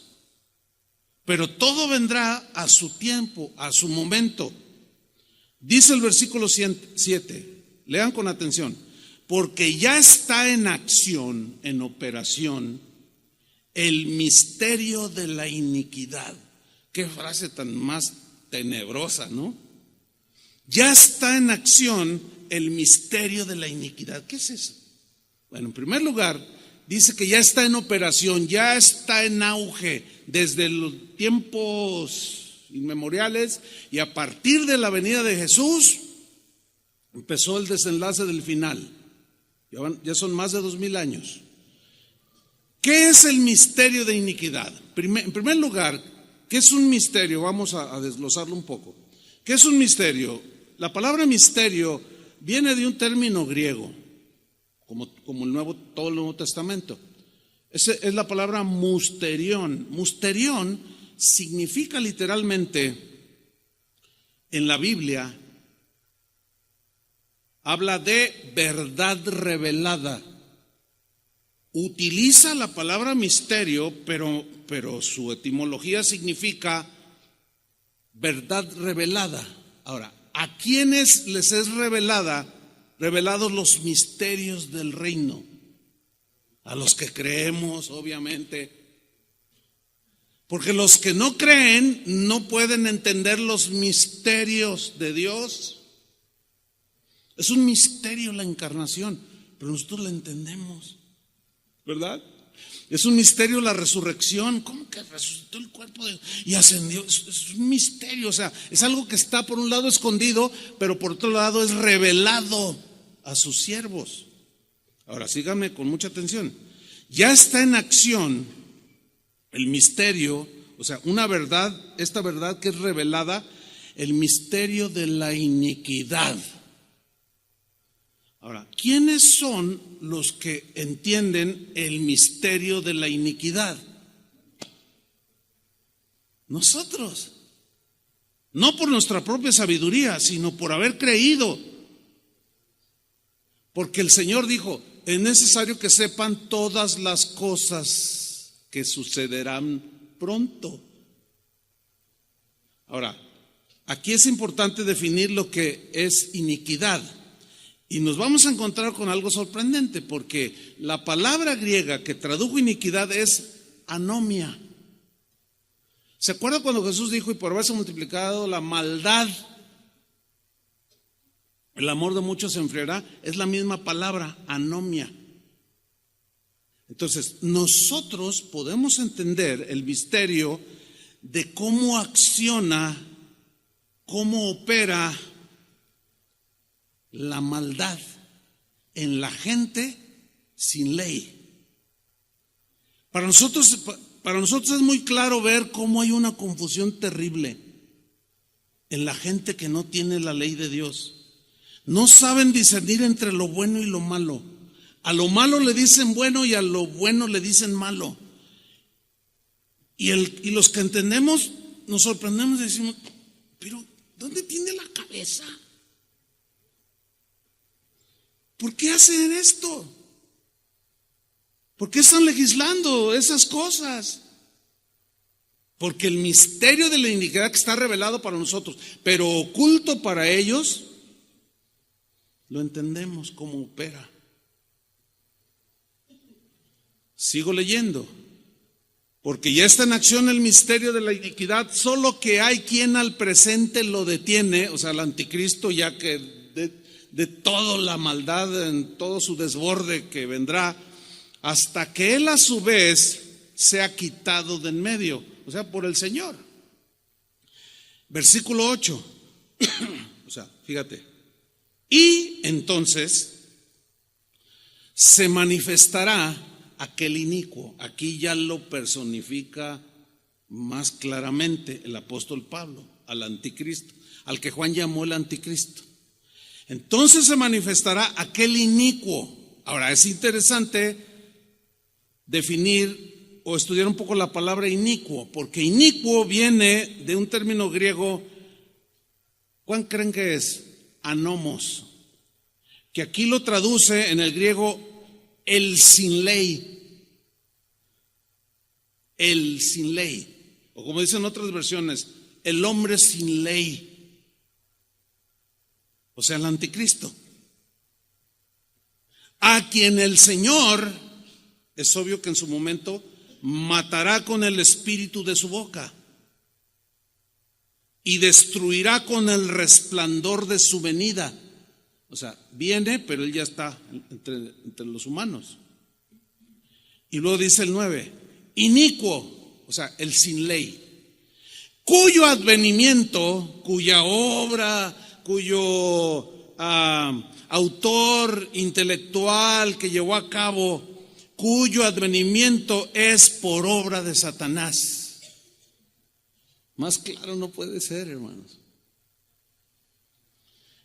Pero todo vendrá a su tiempo, a su momento. Dice el versículo 7, lean con atención, porque ya está en acción, en operación, el misterio de la iniquidad. Qué frase tan más tenebrosa, ¿no? Ya está en acción el misterio de la iniquidad. ¿Qué es eso? Bueno, en primer lugar, dice que ya está en operación, ya está en auge desde los tiempos inmemoriales, y a partir de la venida de Jesús empezó el desenlace del final. Ya son más de 2000 años. ¿Qué es el misterio de iniquidad? En primer lugar, ¿qué es un misterio? Vamos a desglosarlo un poco. ¿Qué es un misterio? La palabra misterio viene de un término griego, como todo el Nuevo Testamento. Es la palabra musterión. Musterión significa literalmente, en la Biblia, habla de verdad revelada. Utiliza la palabra misterio, pero su etimología significa verdad revelada. Ahora, ¿a quiénes les es revelados los misterios del reino? A los que creemos, obviamente. Porque los que no creen no pueden entender los misterios de Dios. Es un misterio la encarnación, pero nosotros la entendemos, ¿verdad? Es un misterio la resurrección. ¿Cómo que resucitó el cuerpo y ascendió? Es un misterio, o sea, es algo que está por un lado escondido, pero por otro lado es revelado a sus siervos. Ahora síganme con mucha atención. Ya está en acción el misterio, o sea, una verdad, esta verdad que es revelada, el misterio de la iniquidad. Ahora, ¿quiénes son los que entienden el misterio de la iniquidad? Nosotros. No por nuestra propia sabiduría, sino por haber creído. Porque el Señor dijo, es necesario que sepan todas las cosas que sucederán pronto. Ahora, aquí es importante definir lo que es iniquidad. Y nos vamos a encontrar con algo sorprendente, porque la palabra griega que tradujo iniquidad es anomia. ¿Se acuerda cuando Jesús dijo, y por haberse multiplicado la maldad, el amor de muchos se enfriará? Es la misma palabra, anomia. Entonces, nosotros podemos entender el misterio de cómo acciona, cómo opera la maldad en la gente sin ley. Para nosotros es muy claro ver cómo hay una confusión terrible en la gente que no tiene la ley de Dios. No saben discernir entre lo bueno y lo malo. A lo malo le dicen bueno y a lo bueno le dicen malo. Y los que entendemos nos sorprendemos y decimos, pero ¿dónde tiene la cabeza? ¿Por qué hacen esto? ¿Por qué están legislando esas cosas? Porque el misterio de la iniquidad que está revelado para nosotros, pero oculto para ellos, lo entendemos cómo opera. Sigo leyendo. Porque ya está en acción el misterio de la iniquidad, solo que hay quien al presente lo detiene, o sea, el anticristo, ya que de toda la maldad, en todo su desborde que vendrá, hasta que él a su vez sea quitado de en medio, o sea, por el Señor. Versículo 8, o sea, fíjate, y entonces se manifestará aquel inicuo. Aquí ya lo personifica más claramente el apóstol Pablo, al anticristo, al que Juan llamó el anticristo. Entonces se manifestará aquel inicuo. Ahora es interesante definir o estudiar un poco la palabra inicuo, porque inicuo viene de un término griego. ¿Cuál creen que es? Anomos. que aquí lo traduce en el griego el sin ley. El sin ley. O como dicen otras versiones, el hombre sin ley. O sea, el anticristo. A quien el Señor, es obvio que en su momento, matará con el espíritu de su boca y destruirá con el resplandor de su venida. O sea, viene, pero él ya está entre los humanos. Y luego dice el 9, inicuo, o sea, el sin ley, cuyo advenimiento, cuya obra, cuyo autor intelectual que llevó a cabo, cuyo advenimiento es por obra de Satanás. Más claro no puede ser, hermanos.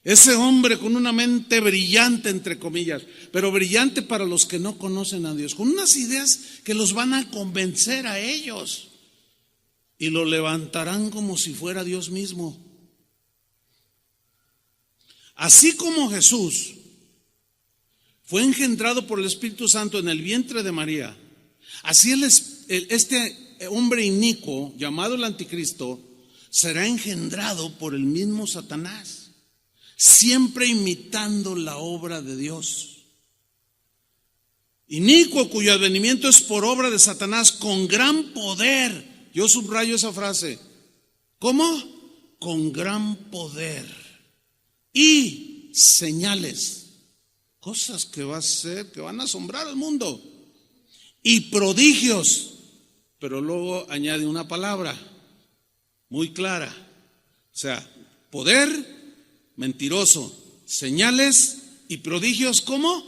Ese hombre con una mente brillante, entre comillas, pero brillante para los que no conocen a Dios, con unas ideas que los van a convencer a ellos y lo levantarán como si fuera Dios mismo. Así como Jesús fue engendrado por el Espíritu Santo en el vientre de María, así este hombre inicuo, llamado el anticristo, será engendrado por el mismo Satanás, siempre imitando la obra de Dios. Inicuo, cuyo advenimiento es por obra de Satanás con gran poder. Yo subrayo esa frase. ¿Cómo? Con gran poder y señales, cosas que va a hacer, que van a asombrar al mundo, y prodigios. Pero luego añade una palabra muy clara, o sea, poder, mentiroso, señales y prodigios, ¿cómo?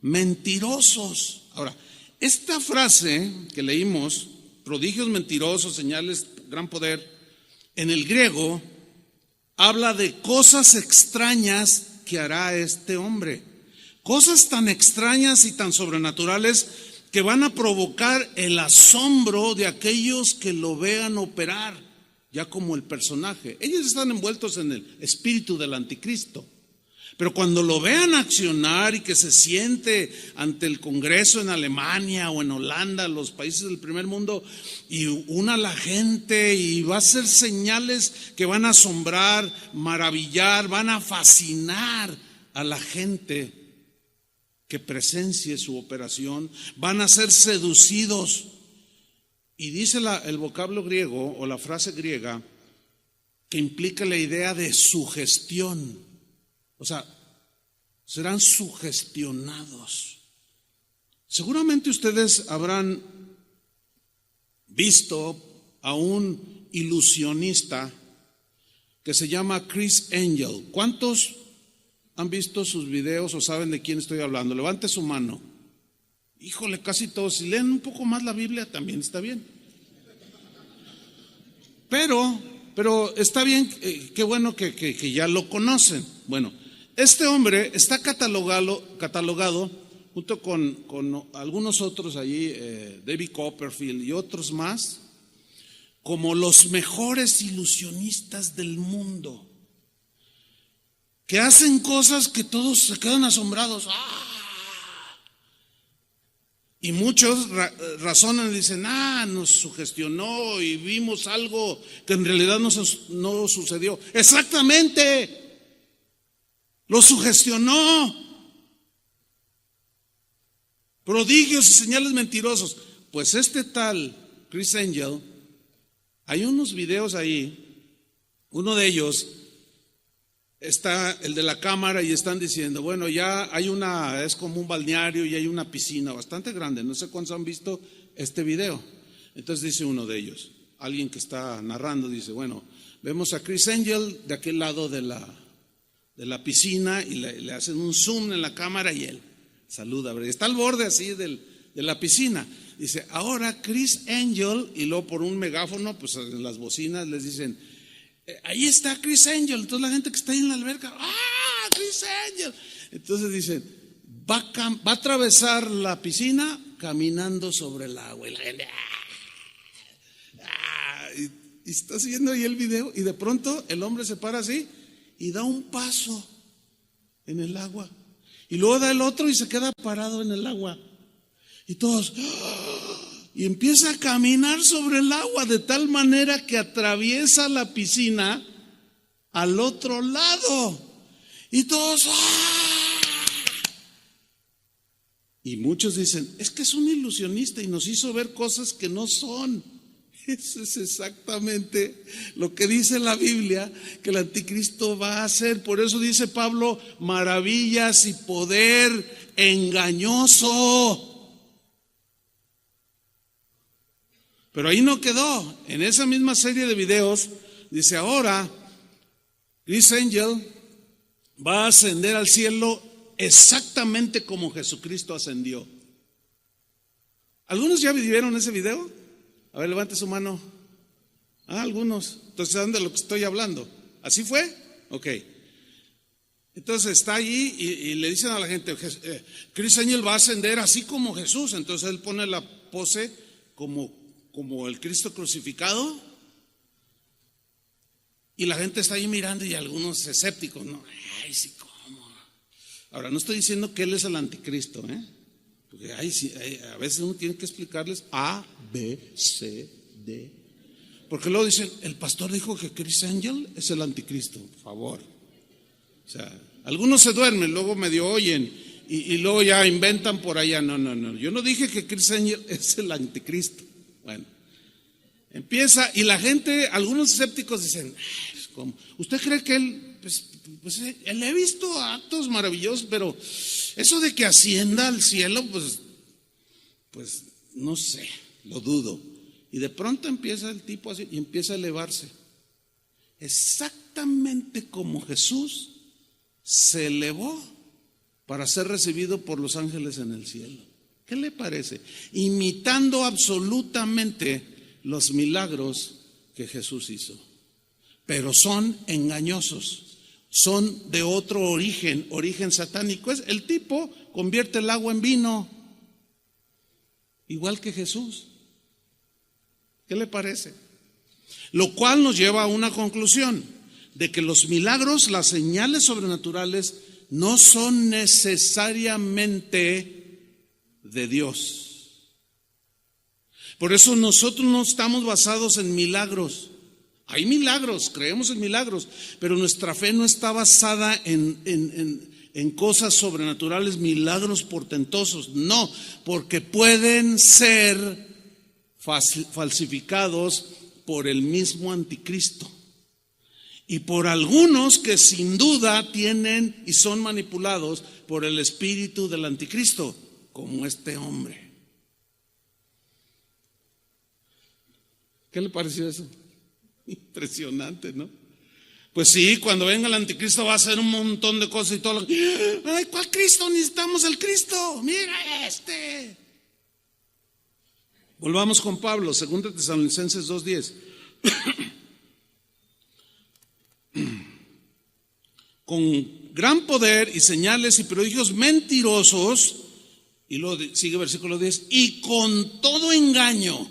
Mentirosos. Ahora, esta frase que leímos, prodigios, mentirosos, señales, gran poder, en el griego habla de cosas extrañas que hará este hombre. Cosas tan extrañas y tan sobrenaturales que van a provocar el asombro de aquellos que lo vean operar, ya como el personaje. Ellos están envueltos en el espíritu del anticristo. Pero cuando lo vean accionar y que se siente ante el Congreso en Alemania o en Holanda, los países del primer mundo, y una a la gente y va a hacer señales que van a asombrar, maravillar, van a fascinar a la gente que presencie su operación, van a ser seducidos. Y dice el vocablo griego o la frase griega que implica la idea de sugestión. O sea, serán sugestionados. Seguramente ustedes habrán visto a un ilusionista que se llama Criss Angel. ¿Cuántos han visto sus videos o saben de quién estoy hablando? Levante su mano. Híjole, casi todos. Si leen un poco más la Biblia también está bien. Pero está bien, qué bueno que ya lo conocen. Bueno, este hombre está catalogado junto con algunos otros allí, David Copperfield y otros más, como los mejores ilusionistas del mundo, que hacen cosas que todos se quedan asombrados. ¡Ah! Y muchos razonan y dicen, nos sugestionó y vimos algo que en realidad no sucedió. Exactamente, lo sugestionó. Prodigios y señales mentirosos. Pues este tal Criss Angel, hay unos videos ahí, uno de ellos está el de la cámara y están diciendo, bueno, ya hay es como un balneario y hay una piscina bastante grande, no sé cuántos han visto este video. Entonces dice uno de ellos, alguien que está narrando, dice, bueno, vemos a Criss Angel de aquel lado de la piscina y le hacen un zoom en la cámara y él saluda, está al borde así de la piscina. Dice, ahora Criss Angel, y luego por un megáfono, pues en las bocinas les dicen, ahí está Criss Angel. Entonces la gente que está ahí en la alberca, Criss Angel. Entonces dicen, va a atravesar la piscina caminando sobre el agua. Y la gente, y está siguiendo ahí el video. Y de pronto el hombre se para así y da un paso en el agua. Y luego da el otro y se queda parado en el agua. Y todos, y empieza a caminar sobre el agua de tal manera que atraviesa la piscina al otro lado. Y todos, y muchos dicen, es que es un ilusionista y nos hizo ver cosas que no son. Eso es exactamente lo que dice la Biblia que el anticristo va a hacer. Por eso dice Pablo, maravillas y poder engañoso. Pero ahí no quedó. En esa misma serie de videos dice, ahora Chris Angel va a ascender al cielo exactamente como Jesucristo ascendió. ¿Algunos ya vieron ese video? A ver, levante su mano. Algunos. Entonces, ¿saben de lo que estoy hablando? ¿Así fue? Ok. Entonces está allí y le dicen a la gente, Chris Angel va a ascender así como Jesús. Entonces él pone la pose como el Cristo crucificado. Y la gente está ahí mirando y algunos escépticos, ¿no? Ay, sí, ¿cómo? Ahora, no estoy diciendo que él es el anticristo, porque a veces uno tiene que explicarles A, B, C, D. Porque luego dicen, el pastor dijo que Chris Angel es el anticristo, por favor. O sea, algunos se duermen, luego medio oyen y luego ya inventan por allá. No, yo no dije que Chris Angel es el anticristo. Bueno, empieza y la gente, algunos escépticos dicen, ¿cómo? ¿Usted cree que él, pues él he visto actos maravillosos, pero eso de que ascienda al cielo, pues no sé, lo dudo. Y de pronto empieza el tipo así y empieza a elevarse. Exactamente como Jesús se elevó para ser recibido por los ángeles en el cielo. ¿Qué le parece? Imitando absolutamente los milagros que Jesús hizo. Pero son engañosos, son de otro origen satánico. El tipo convierte el agua en vino, igual que Jesús. ¿Qué le parece? Lo cual nos lleva a una conclusión, de que los milagros, las señales sobrenaturales, no son necesariamente de Dios. Por eso nosotros no estamos basados en milagros. Hay milagros, creemos en milagros, pero nuestra fe no está basada en cosas sobrenaturales, milagros portentosos. No, porque pueden ser falsificados por el mismo anticristo y por algunos que sin duda tienen y son manipulados por el espíritu del anticristo, como este hombre. ¿Qué le pareció eso? Impresionante, ¿no? Pues sí, cuando venga el anticristo va a hacer un montón de cosas y todo. Ay, ¿cuál Cristo? Necesitamos el Cristo. Mira este. Volvamos con Pablo, 2 Tesalonicenses 2:10. Con gran poder y señales y prodigios mentirosos, y luego sigue versículo 10, y con todo engaño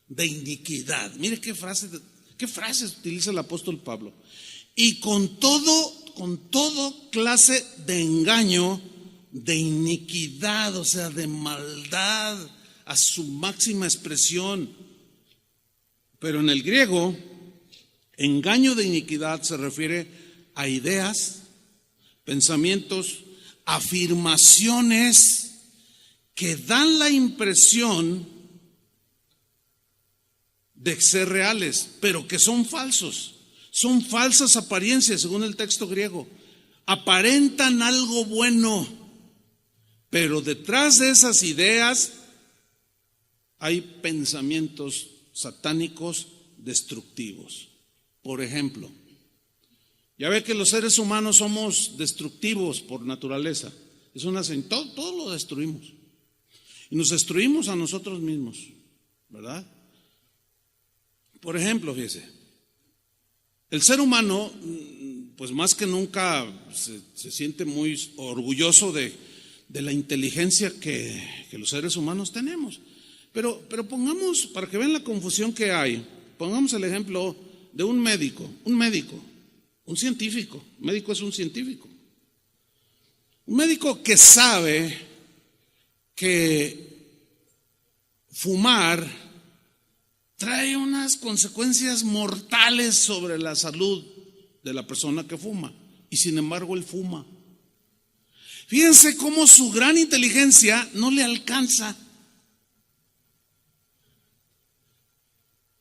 de iniquidad. Mire qué frases utiliza el apóstol Pablo. Y con todo clase de engaño, de iniquidad, o sea, de maldad a su máxima expresión. Pero en el griego, engaño de iniquidad se refiere a ideas, pensamientos, afirmaciones que dan la impresión de ser reales, pero que son falsos. Son falsas apariencias, según el texto griego. Aparentan algo bueno, pero detrás de esas ideas hay pensamientos satánicos destructivos. Por ejemplo, ya ve que los seres humanos somos destructivos por naturaleza. Es una señal, todo lo destruimos. Y nos destruimos a nosotros mismos, ¿verdad? Por ejemplo, fíjese, el ser humano, pues más que nunca se siente muy orgulloso de la inteligencia que los seres humanos tenemos. Pero pongamos, para que vean la confusión que hay, pongamos el ejemplo de un médico, un científico. Un médico es un científico. Un médico que sabe que fumar trae unas consecuencias mortales sobre la salud de la persona que fuma, y sin embargo él fuma. Fíjense cómo su gran inteligencia no le alcanza.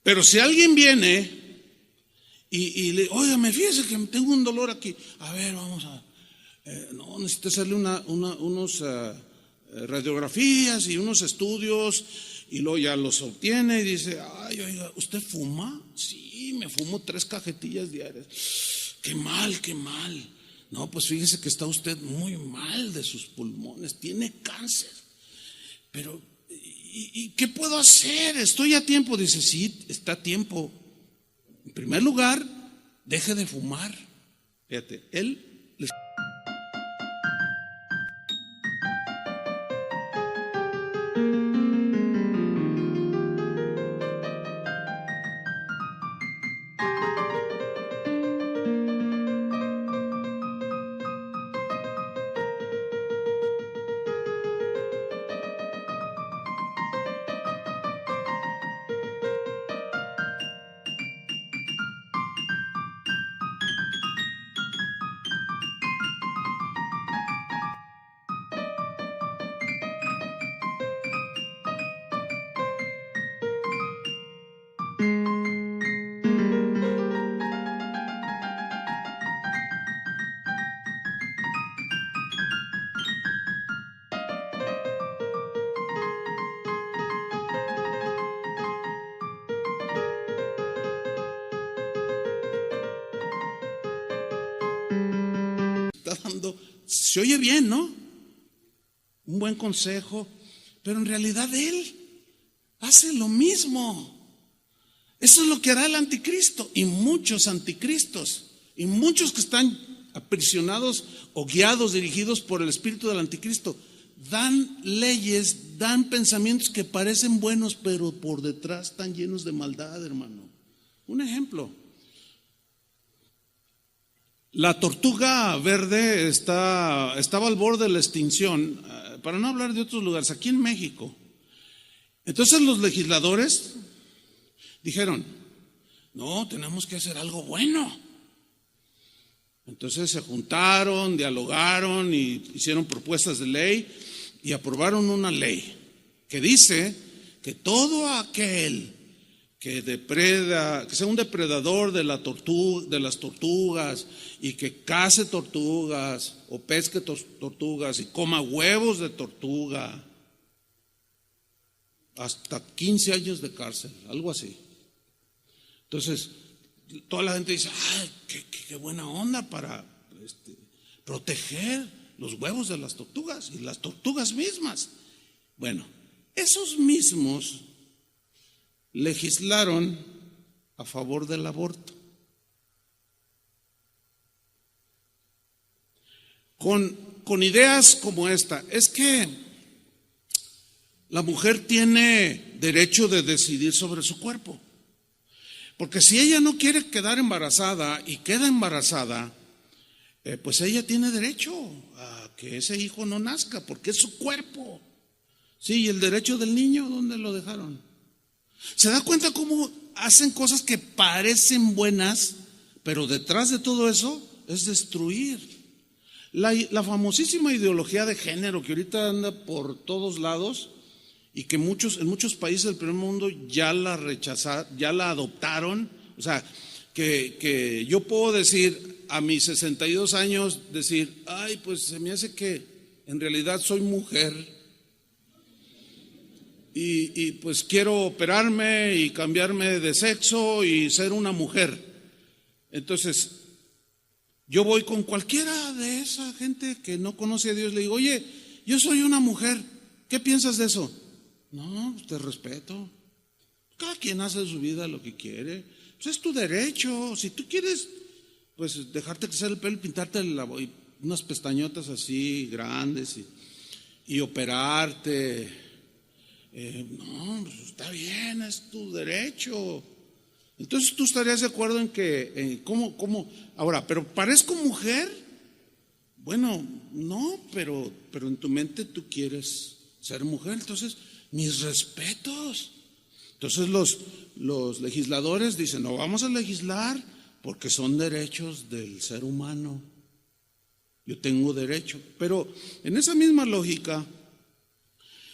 Pero si alguien viene y le, óigame, fíjese que tengo un dolor aquí. A ver, vamos a, no, necesito hacerle unos radiografías y unos estudios, y luego ya los obtiene y dice, ay, oiga, ¿usted fuma? Sí, me fumo 3 cajetillas diarias. Qué mal, qué mal. No, pues fíjese que está usted muy mal de sus pulmones, tiene cáncer. Pero, ¿y qué puedo hacer? Estoy a tiempo. Dice, sí, está a tiempo. En primer lugar, deje de fumar. Fíjate, él les... está dando, se oye bien, ¿no? Un buen consejo, pero en realidad él hace lo mismo. Eso es lo que hará el anticristo y muchos anticristos y muchos que están aprisionados o guiados, dirigidos por el espíritu del anticristo. Dan leyes, dan pensamientos que parecen buenos, pero por detrás están llenos de maldad, hermano. Un ejemplo. La tortuga verde estaba al borde de la extinción, para no hablar de otros lugares, aquí en México. Entonces los legisladores dijeron, no, tenemos que hacer algo bueno. Entonces se juntaron, dialogaron y hicieron propuestas de ley y aprobaron una ley que dice que todo aquel que depreda, que sea un depredador de las tortugas y que cace tortugas o pesque tortugas y coma huevos de tortuga, hasta 15 años de cárcel, algo así. Entonces, toda la gente dice, ay, qué buena onda para proteger los huevos de las tortugas y las tortugas mismas. Bueno, esos mismos legislaron a favor del aborto. Con ideas como esta, es que la mujer tiene derecho de decidir sobre su cuerpo. Porque si ella no quiere quedar embarazada y queda embarazada, pues ella tiene derecho a que ese hijo no nazca, porque es su cuerpo. Sí, y el derecho del niño, ¿dónde lo dejaron? ¿Se da cuenta cómo hacen cosas que parecen buenas, pero detrás de todo eso es destruir? La famosísima ideología de género que ahorita anda por todos lados y que en muchos países del primer mundo ya la rechazaron, ya la adoptaron. O sea, que yo puedo decir a mis 62 años, decir, ay, pues se me hace que en realidad soy mujer. Y pues quiero operarme y cambiarme de sexo y ser una mujer. Entonces, yo voy con cualquiera de esa gente que no conoce a Dios, le digo, oye, yo soy una mujer, ¿qué piensas de eso? No, pues te respeto. Cada quien hace de su vida lo que quiere. Pues es tu derecho. Si tú quieres, pues dejarte crecer el pelo y pintarte unas pestañotas así grandes y operarte. No, pues está bien, es tu derecho. Entonces tú estarías de acuerdo en que, ¿cómo? Ahora, pero parezco mujer, Bueno, no, pero en tu mente tú quieres ser mujer, entonces mis respetos. Entonces los legisladores dicen, no vamos a legislar porque son derechos del ser humano. Yo tengo derecho. Pero en esa misma lógica,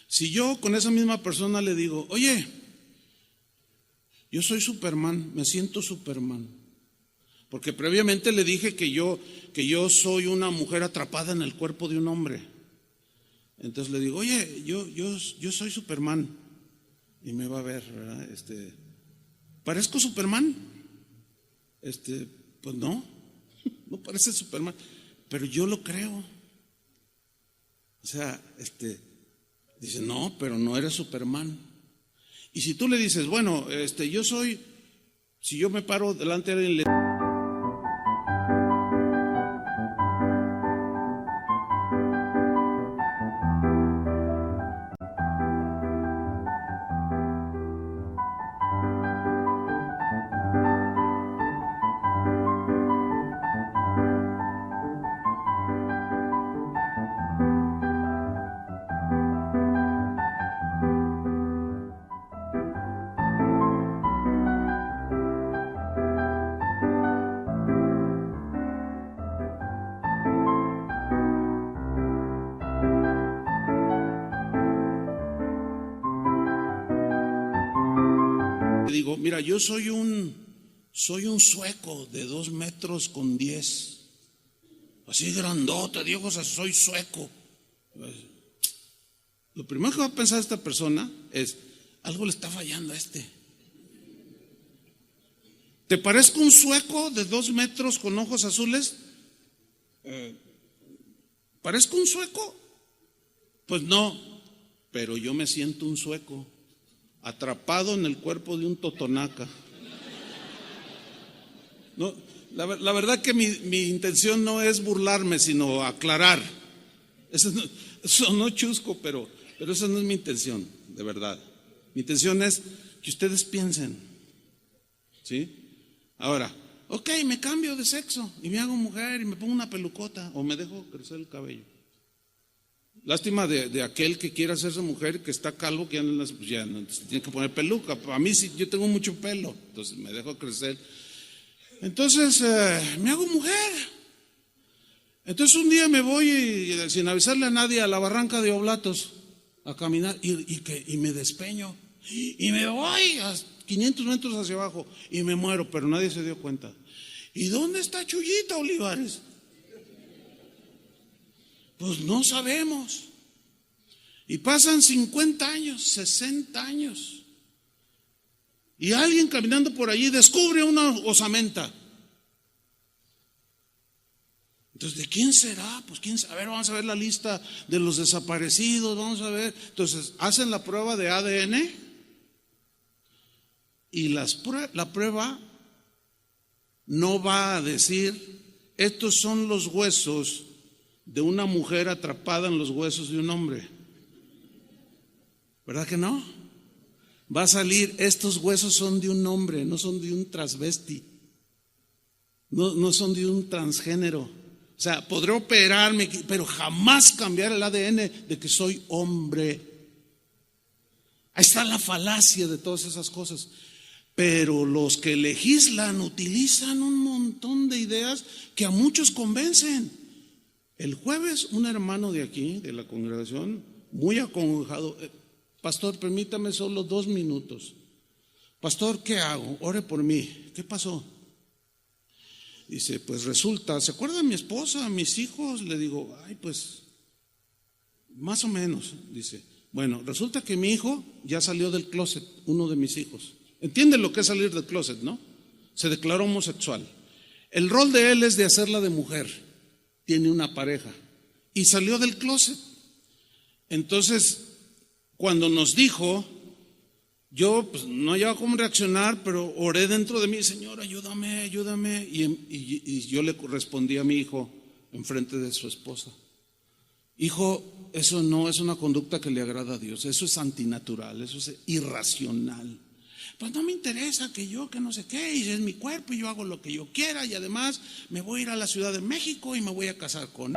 si yo con esa misma persona le digo, oye, yo soy Superman, me siento Superman, porque previamente le dije que yo soy una mujer atrapada en el cuerpo de un hombre. Entonces le digo, oye, yo soy Superman. Y me va a ver, ¿verdad? ¿Parezco Superman? Pues no parece Superman, pero yo lo creo. O sea, dice, no, pero no eres Superman. Y si tú le dices, bueno, si yo me paro delante de alguien, le digo, mira, yo soy un sueco de 2 metros con 10, así grandote, digo, o sea, soy sueco. Lo primero que va a pensar esta persona es, algo le está fallando a este. ¿Te parezco un sueco de 2 metros con ojos azules? ¿Parezco un sueco? Pues no, pero yo me siento un sueco, atrapado en el cuerpo de un totonaca. No, la verdad que mi intención no es burlarme, sino aclarar. Eso no chusco, pero esa no es mi intención, de verdad. Mi intención es que ustedes piensen, ¿sí? Ahora, ok, me cambio de sexo y me hago mujer y me pongo una pelucota o me dejo crecer el cabello. Lástima de aquel que quiere hacerse mujer, que está calvo, que ya no tiene que poner peluca. A mí sí, yo tengo mucho pelo, entonces me dejo crecer. Entonces me hago mujer. Entonces un día me voy sin avisarle a nadie a la barranca de Oblatos a caminar y me despeño y me voy a 500 metros hacia abajo y me muero, pero nadie se dio cuenta. ¿Y dónde está Chuyita Olivares? Pues no sabemos. Y pasan 50 años, 60 años. Y alguien caminando por allí descubre una osamenta. Entonces, ¿de quién será? Pues quién sabe. A ver, vamos a ver la lista de los desaparecidos, vamos a ver. Entonces, hacen la prueba de ADN y la prueba no va a decir, estos son los huesos de una mujer atrapada en los huesos de un hombre. ¿Verdad que no? Va a salir, estos huesos son de un hombre, no son de un transvesti, no son de un transgénero. O sea, podré operarme, pero jamás cambiar el ADN de que soy hombre. Ahí está la falacia de todas esas cosas. Pero los que legislan utilizan un montón de ideas que a muchos convencen. El jueves un hermano de aquí, de la congregación, muy acongojado, pastor, permítame solo 2 minutos. Pastor, ¿qué hago? Ore por mí. ¿Qué pasó? Dice, pues resulta, ¿se acuerda de mi esposa, mis hijos? Le digo, ay, pues, más o menos. Dice, bueno, resulta que mi hijo ya salió del closet, uno de mis hijos. ¿Entiende lo que es salir del closet, no? Se declaró homosexual. El rol de él es de hacerla de mujer. Tiene una pareja y salió del closet. Entonces, cuando nos dijo, yo pues, no hallaba cómo reaccionar, pero oré dentro de mí, Señor, ayúdame, ayúdame. Y yo le respondí a mi hijo enfrente de su esposa, hijo, eso no es una conducta que le agrada a Dios, eso es antinatural, eso es irracional. Pues no me interesa que no sé qué, y es mi cuerpo y yo hago lo que yo quiera, y además me voy a ir a la Ciudad de México y me voy a casar con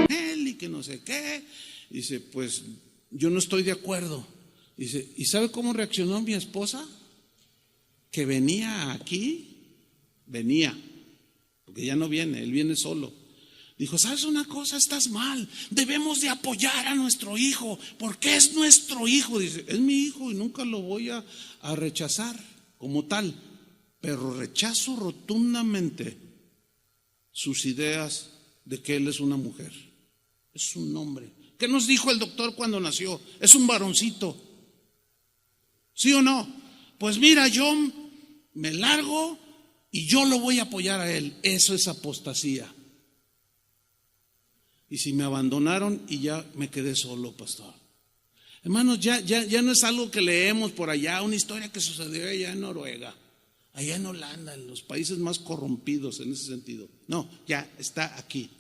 él y que no sé qué. Dice, pues yo no estoy de acuerdo. Dice, ¿y sabe cómo reaccionó mi esposa? Que venía aquí, porque ya no viene, él viene solo. Dijo, ¿sabes una cosa? Estás mal, debemos de apoyar a nuestro hijo, porque es nuestro hijo. Dice, es mi hijo y nunca lo voy a rechazar como tal, pero rechazo rotundamente sus ideas de que él es una mujer, es un hombre. ¿Qué nos dijo el doctor cuando nació? Es un varoncito, ¿sí o no? Pues mira, yo me largo y yo lo voy a apoyar a él. Eso es apostasía. Y si me abandonaron y ya me quedé solo, pastor. Hermanos, ya no es algo que leemos por allá, una historia que sucedió allá en Noruega, allá en Holanda, en los países más corrompidos en ese sentido. No, ya está aquí.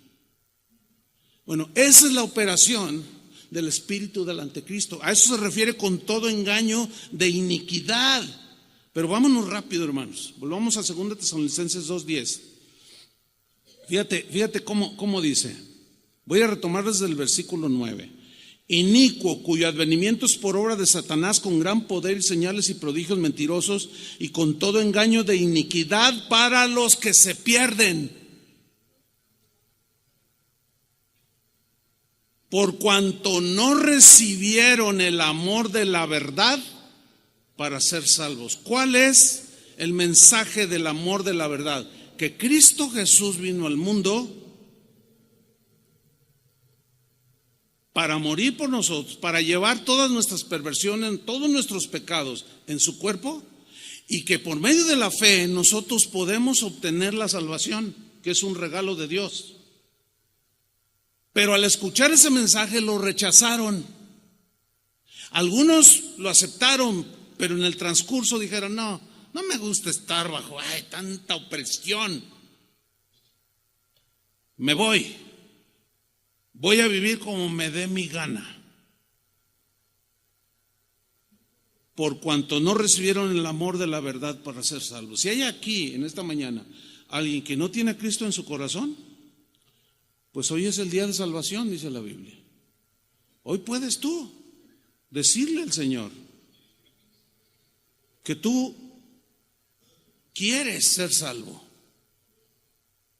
Bueno, esa es la operación del espíritu del anticristo. A eso se refiere con todo engaño de iniquidad. Pero vámonos rápido, hermanos. Volvamos a 2 Tesalonicenses 2:10. Fíjate cómo dice. Voy a retomar desde el versículo 9. Inicuo, cuyo advenimiento es por obra de Satanás, con gran poder y señales y prodigios mentirosos, y con todo engaño de iniquidad para los que se pierden. Por cuanto no recibieron el amor de la verdad para ser salvos. ¿Cuál es el mensaje del amor de la verdad? Que Cristo Jesús vino al mundo para morir por nosotros, para llevar todas nuestras perversiones, todos nuestros pecados en su cuerpo, y que por medio de la fe nosotros podemos obtener la salvación, que es un regalo de Dios. Pero al escuchar ese mensaje lo rechazaron. Algunos lo aceptaron, pero en el transcurso dijeron, no me gusta estar bajo tanta opresión. Me voy a vivir como me dé mi gana. Por cuanto no recibieron el amor de la verdad para ser salvos. Si hay aquí en esta mañana alguien que no tiene a Cristo en su corazón, pues hoy es el día de salvación, dice la Biblia. Hoy puedes tú decirle al Señor que tú quieres ser salvo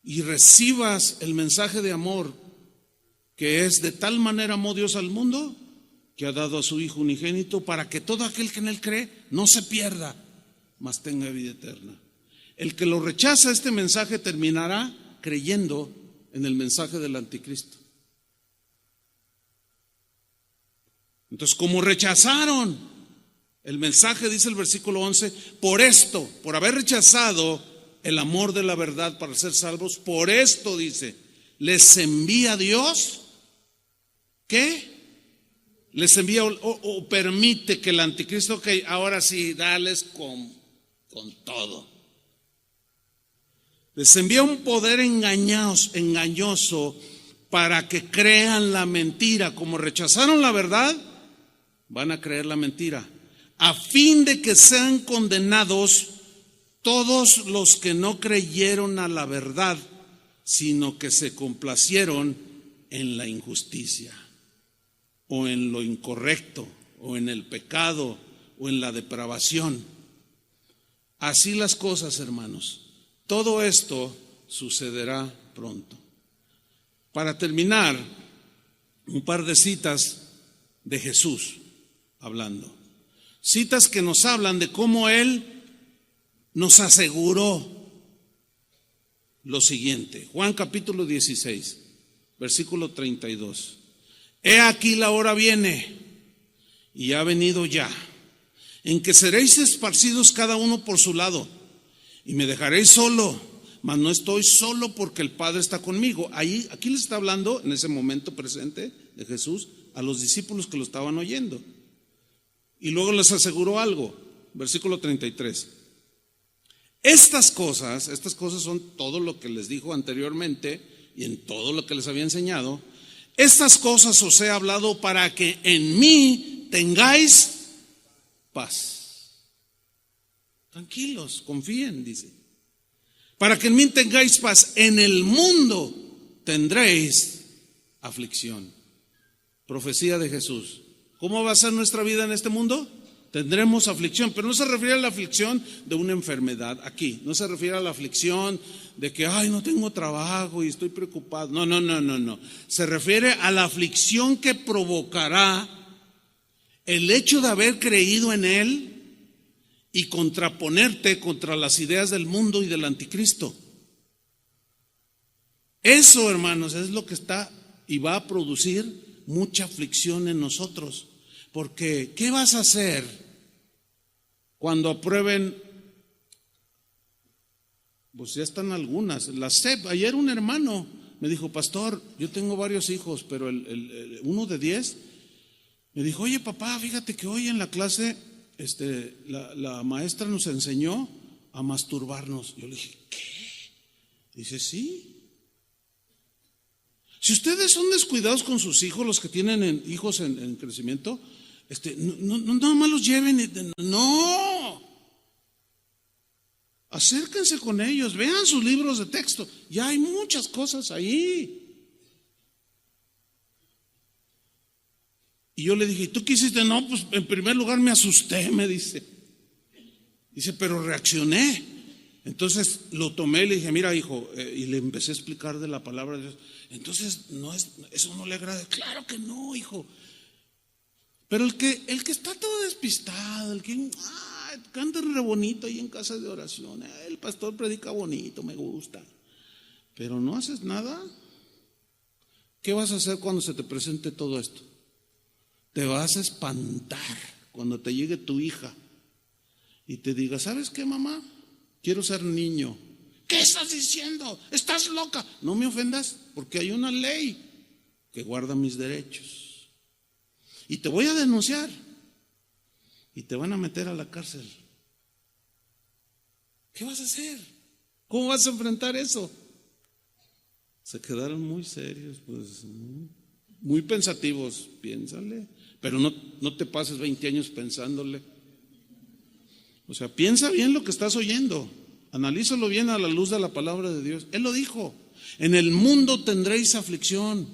y recibas el mensaje de amor, que es: de tal manera amó Dios al mundo que ha dado a su Hijo unigénito, para que todo aquel que en él cree no se pierda, mas tenga vida eterna. El que lo rechaza este mensaje terminará creyendo en el mensaje del anticristo. Entonces, como rechazaron el mensaje, dice el versículo 11, por esto, por haber rechazado el amor de la verdad para ser salvos, por esto, dice, les envía Dios, ¿qué? Les envía o permite que el anticristo, que ahora sí, dales con todo. Les envía un poder engañoso para que crean la mentira. Como rechazaron la verdad, van a creer la mentira, a fin de que sean condenados todos los que no creyeron a la verdad, sino que se complacieron en la injusticia, o en lo incorrecto, o en el pecado, o en la depravación. Así las cosas, hermanos. Todo esto sucederá pronto. Para terminar, un par de citas de Jesús hablando. Citas que nos hablan de cómo Él nos aseguró lo siguiente. Juan capítulo 16, versículo 32. He aquí la hora viene, y ha venido ya, en que seréis esparcidos cada uno por su lado, y me dejaréis solo, mas no estoy solo porque el Padre está conmigo. Aquí les está hablando en ese momento presente de Jesús a los discípulos que lo estaban oyendo. Y luego les aseguró algo, versículo 33. Estas cosas son todo lo que les dijo anteriormente y en todo lo que les había enseñado. Estas cosas os he hablado para que en mí tengáis paz. Tranquilos, confíen, dice. Para que en mí tengáis paz. En el mundo tendréis aflicción. Profecía de Jesús. ¿Cómo va a ser nuestra vida en este mundo? Tendremos aflicción, pero no se refiere a la aflicción de una enfermedad aquí. No se refiere a la aflicción de que, no tengo trabajo y estoy preocupado. No. Se refiere a la aflicción que provocará el hecho de haber creído en Él y contraponerte contra las ideas del mundo y del anticristo. Eso, hermanos, es lo que está y va a producir mucha aflicción en nosotros. Porque, ¿qué vas a hacer cuando aprueben? Pues ya están algunas. La SEP, ayer un hermano me dijo, pastor, yo tengo varios hijos, pero uno de 10 me dijo, oye papá, fíjate que hoy en la clase la maestra nos enseñó a masturbarnos. Yo le dije, ¿qué? Dice, sí. Si ustedes son descuidados con sus hijos, los que tienen hijos en crecimiento, no nada más los lleven, no. Acérquense con ellos, vean sus libros de texto, ya hay muchas cosas ahí. Y yo le dije, ¿tú qué hiciste? No, pues en primer lugar me asusté, me dice. Dice, pero reaccioné. Entonces lo tomé y le dije, mira hijo, y le empecé a explicar de la palabra de Dios. Entonces, eso no le agrada. Claro que no, hijo. Pero el que está todo despistado, el que canta re bonito ahí en casa de oración, el pastor predica bonito, me gusta, pero no haces nada. ¿Qué vas a hacer cuando se te presente todo esto? Te vas a espantar cuando te llegue tu hija y te diga, ¿sabes qué, mamá? Quiero ser niño. ¿Qué estás diciendo? ¿Estás loca? No me ofendas, porque hay una ley que guarda mis derechos. Y te voy a denunciar. Y te van a meter a la cárcel. ¿Qué vas a hacer? ¿Cómo vas a enfrentar eso? Se quedaron muy serios, pues, muy pensativos. Piénsale. Pero no te pases 20 años pensándole. O sea, piensa bien lo que estás oyendo. Analízalo bien a la luz de la palabra de Dios. Él lo dijo, en el mundo tendréis aflicción,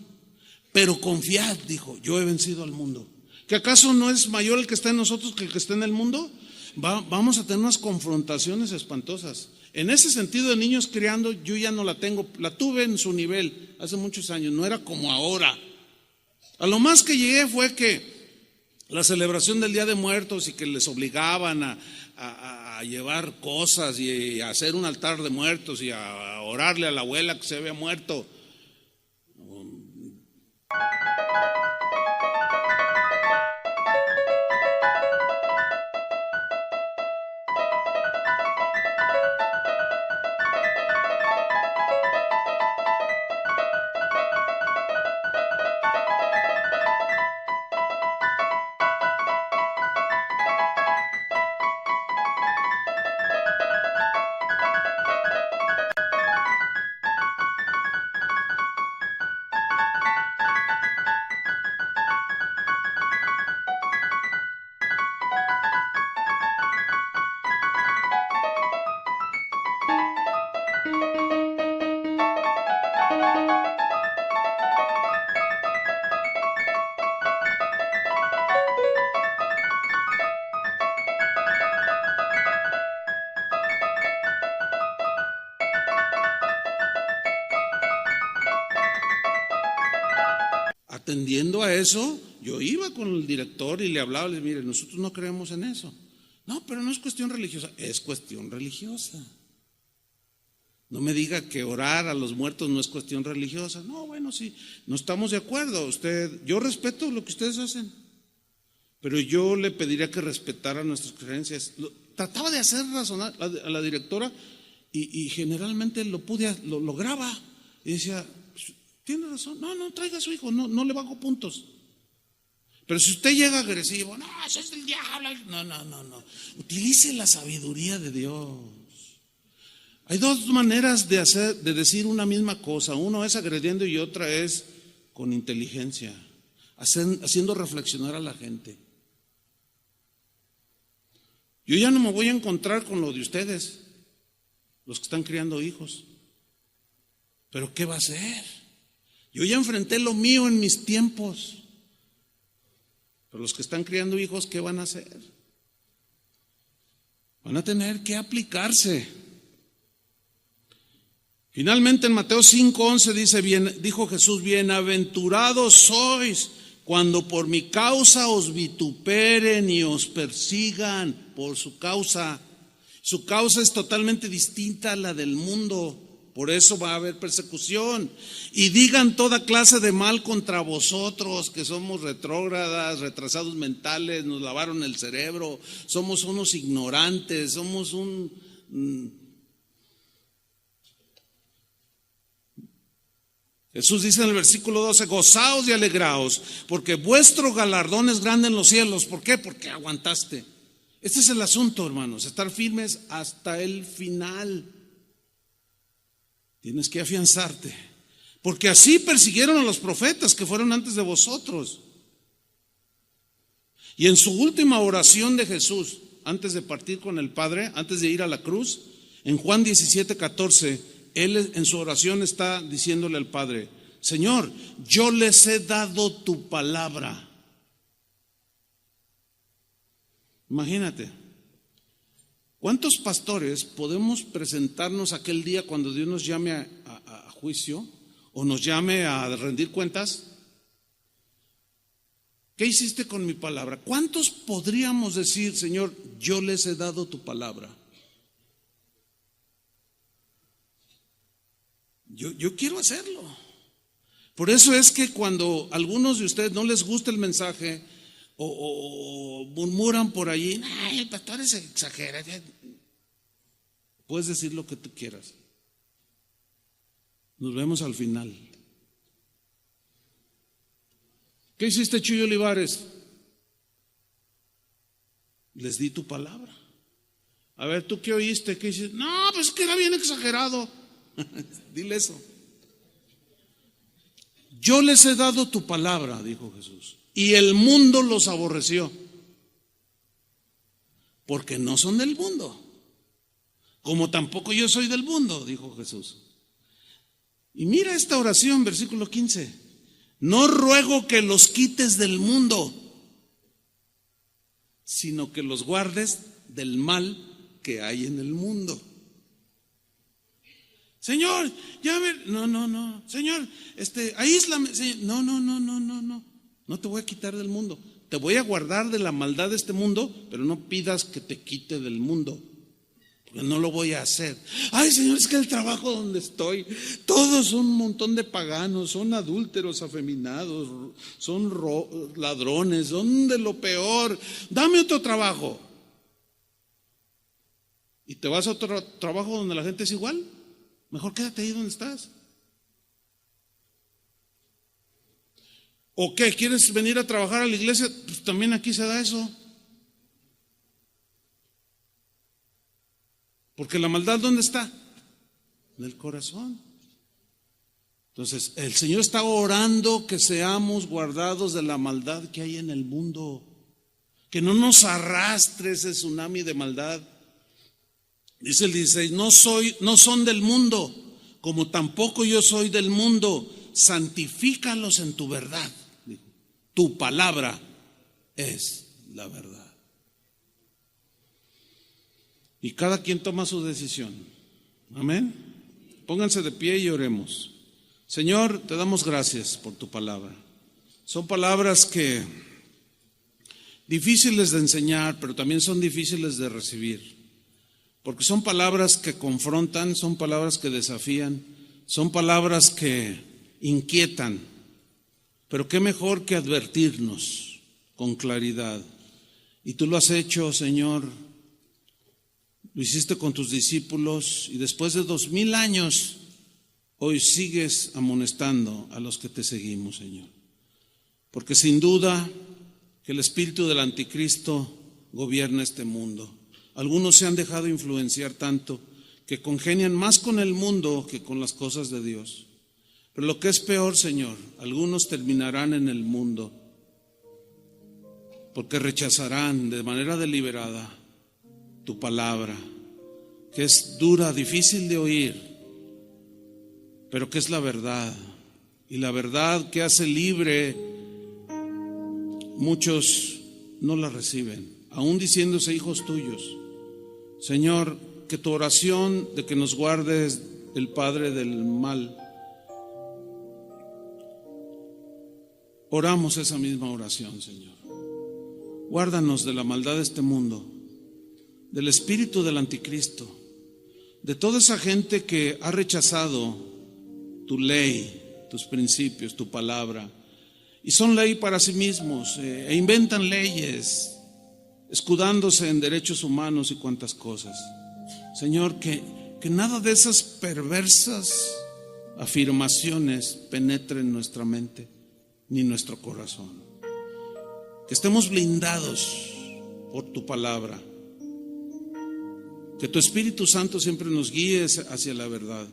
pero confiad, dijo, yo he vencido al mundo. ¿Que acaso no es mayor el que está en nosotros que el que está en el mundo? Vamos a tener unas confrontaciones espantosas. En ese sentido de niños criando, yo ya no la tengo, la tuve en su nivel hace muchos años, no era como ahora. A lo más que llegué fue que la celebración del Día de Muertos y que les obligaban a llevar cosas y a hacer un altar de muertos y a orarle a la abuela que se había muerto. atendiendo a eso, yo iba con el director y le hablaba, le dije, mire, nosotros no creemos en eso. No, pero no es cuestión religiosa, es cuestión religiosa. No me diga que orar a los muertos no es cuestión religiosa. No, bueno, sí, no estamos de acuerdo. Yo respeto lo que ustedes hacen, pero yo le pediría que respetara nuestras creencias. Trataba de hacer razonar a la directora y generalmente lo lograba. Y decía, tiene razón, no traiga a su hijo, no le bajo puntos. Pero si usted llega agresivo, no, eso es del diablo. No. Utilice la sabiduría de Dios. Hay dos maneras de decir una misma cosa. Uno es agrediendo y otra es con inteligencia, haciendo reflexionar a la gente. Yo ya no me voy a encontrar con lo de ustedes, los que están criando hijos. ¿Pero qué va a hacer? Yo ya enfrenté lo mío en mis tiempos. Pero los que están criando hijos, ¿qué van a hacer? Van a tener que aplicarse. Finalmente en Mateo 5:11 dijo Jesús, bienaventurados sois cuando por mi causa os vituperen y os persigan por su causa. Su causa es totalmente distinta a la del mundo, por eso va a haber persecución. Y digan toda clase de mal contra vosotros, que somos retrógradas, retrasados mentales, nos lavaron el cerebro, somos unos ignorantes, somos Jesús dice en el versículo 12, gozaos y alegraos, porque vuestro galardón es grande en los cielos. ¿Por qué? Porque aguantaste. Este es el asunto, hermanos, estar firmes hasta el final. Tienes que afianzarte, porque así persiguieron a los profetas que fueron antes de vosotros. Y en su última oración de Jesús, antes de partir con el Padre, antes de ir a la cruz, en Juan 17:14, Él en su oración está diciéndole al Padre, Señor, yo les he dado tu palabra. Imagínate, ¿cuántos pastores podemos presentarnos aquel día cuando Dios nos llame a juicio o nos llame a rendir cuentas? ¿Qué hiciste con mi palabra? ¿Cuántos podríamos decir, Señor, yo les he dado tu palabra? Yo quiero hacerlo. Por eso es que cuando a algunos de ustedes no les gusta el mensaje o murmuran por allí, ay, el pastor es exagera. Puedes decir lo que tú quieras. Nos vemos al final. ¿Qué hiciste, Chuy Olivares? Les di tu palabra. A ver, ¿tú qué oíste? ¿Qué hiciste? No, pues que era bien exagerado. Dile eso. Yo les he dado tu palabra, dijo Jesús, y el mundo los aborreció, porque no son del mundo, como tampoco yo soy del mundo, dijo Jesús. Y mira esta oración, versículo 15. No ruego que los quites del mundo, sino que los guardes del mal que hay en el mundo. Señor, no, Señor, aíslame, Señor. No te voy a quitar del mundo, te voy a guardar de la maldad de este mundo, pero no pidas que te quite del mundo, porque no lo voy a hacer. Ay, Señor, es que el trabajo donde estoy, todos son un montón de paganos, son adúlteros, afeminados, son ladrones, son de lo peor, dame otro trabajo. ¿Y te vas a otro trabajo donde la gente es igual? Mejor quédate ahí donde estás. ¿O qué? ¿Quieres venir a trabajar a la iglesia? Pues también aquí se da eso. Porque la maldad, ¿dónde está? En el corazón. Entonces, el Señor está orando que seamos guardados de la maldad que hay en el mundo. Que no nos arrastre ese tsunami de maldad. Dice el 16, no son del mundo, como tampoco yo soy del mundo. Santifícalos en tu verdad. Tu palabra es la verdad. Y cada quien toma su decisión. Amén. Pónganse de pie y oremos. Señor, te damos gracias por tu palabra. Son palabras que difíciles de enseñar, pero también son difíciles de recibir, porque son palabras que confrontan, son palabras que desafían, son palabras que inquietan, pero qué mejor que advertirnos con claridad. Y tú lo has hecho, Señor, lo hiciste con tus discípulos y después de 2000 años, hoy sigues amonestando a los que te seguimos, Señor. Porque sin duda que el espíritu del anticristo gobierna este mundo. Algunos se han dejado influenciar tanto que congenian más con el mundo que con las cosas de Dios. Pero lo que es peor, Señor, algunos terminarán en el mundo porque rechazarán de manera deliberada tu palabra, que es dura, difícil de oír, pero que es la verdad. Y la verdad que hace libre, muchos no la reciben, aún diciéndose hijos tuyos. Señor, que tu oración de que nos guardes el Padre del mal, oramos esa misma oración, Señor. Guárdanos de la maldad de este mundo, del espíritu del anticristo, de toda esa gente que ha rechazado tu ley, tus principios, tu palabra, y son ley para sí mismos, e inventan leyes, escudándose en derechos humanos y cuantas cosas. Señor, que nada de esas perversas afirmaciones penetre en nuestra mente ni nuestro corazón. Que estemos blindados por tu palabra. Que tu Espíritu Santo siempre nos guíe hacia la verdad.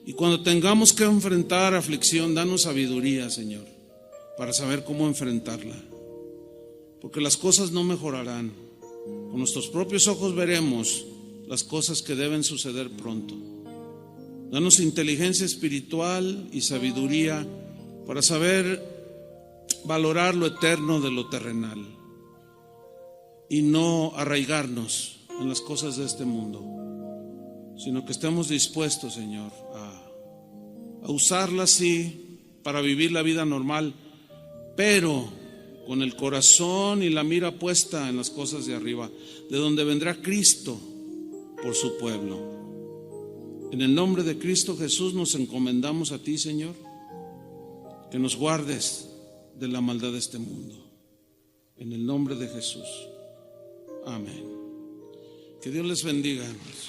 Y cuando tengamos que enfrentar aflicción, danos sabiduría, Señor, para saber cómo enfrentarla. Porque las cosas no mejorarán. Con nuestros propios ojos veremos las cosas que deben suceder pronto. Danos inteligencia espiritual y sabiduría para saber valorar lo eterno de lo terrenal y no arraigarnos en las cosas de este mundo, sino que estemos dispuestos, Señor, a usarlas sí para vivir la vida normal, pero con el corazón y la mira puesta en las cosas de arriba, de donde vendrá Cristo por su pueblo. En el nombre de Cristo Jesús nos encomendamos a ti, Señor, que nos guardes de la maldad de este mundo. En el nombre de Jesús. Amén. Que Dios les bendiga, hermanos.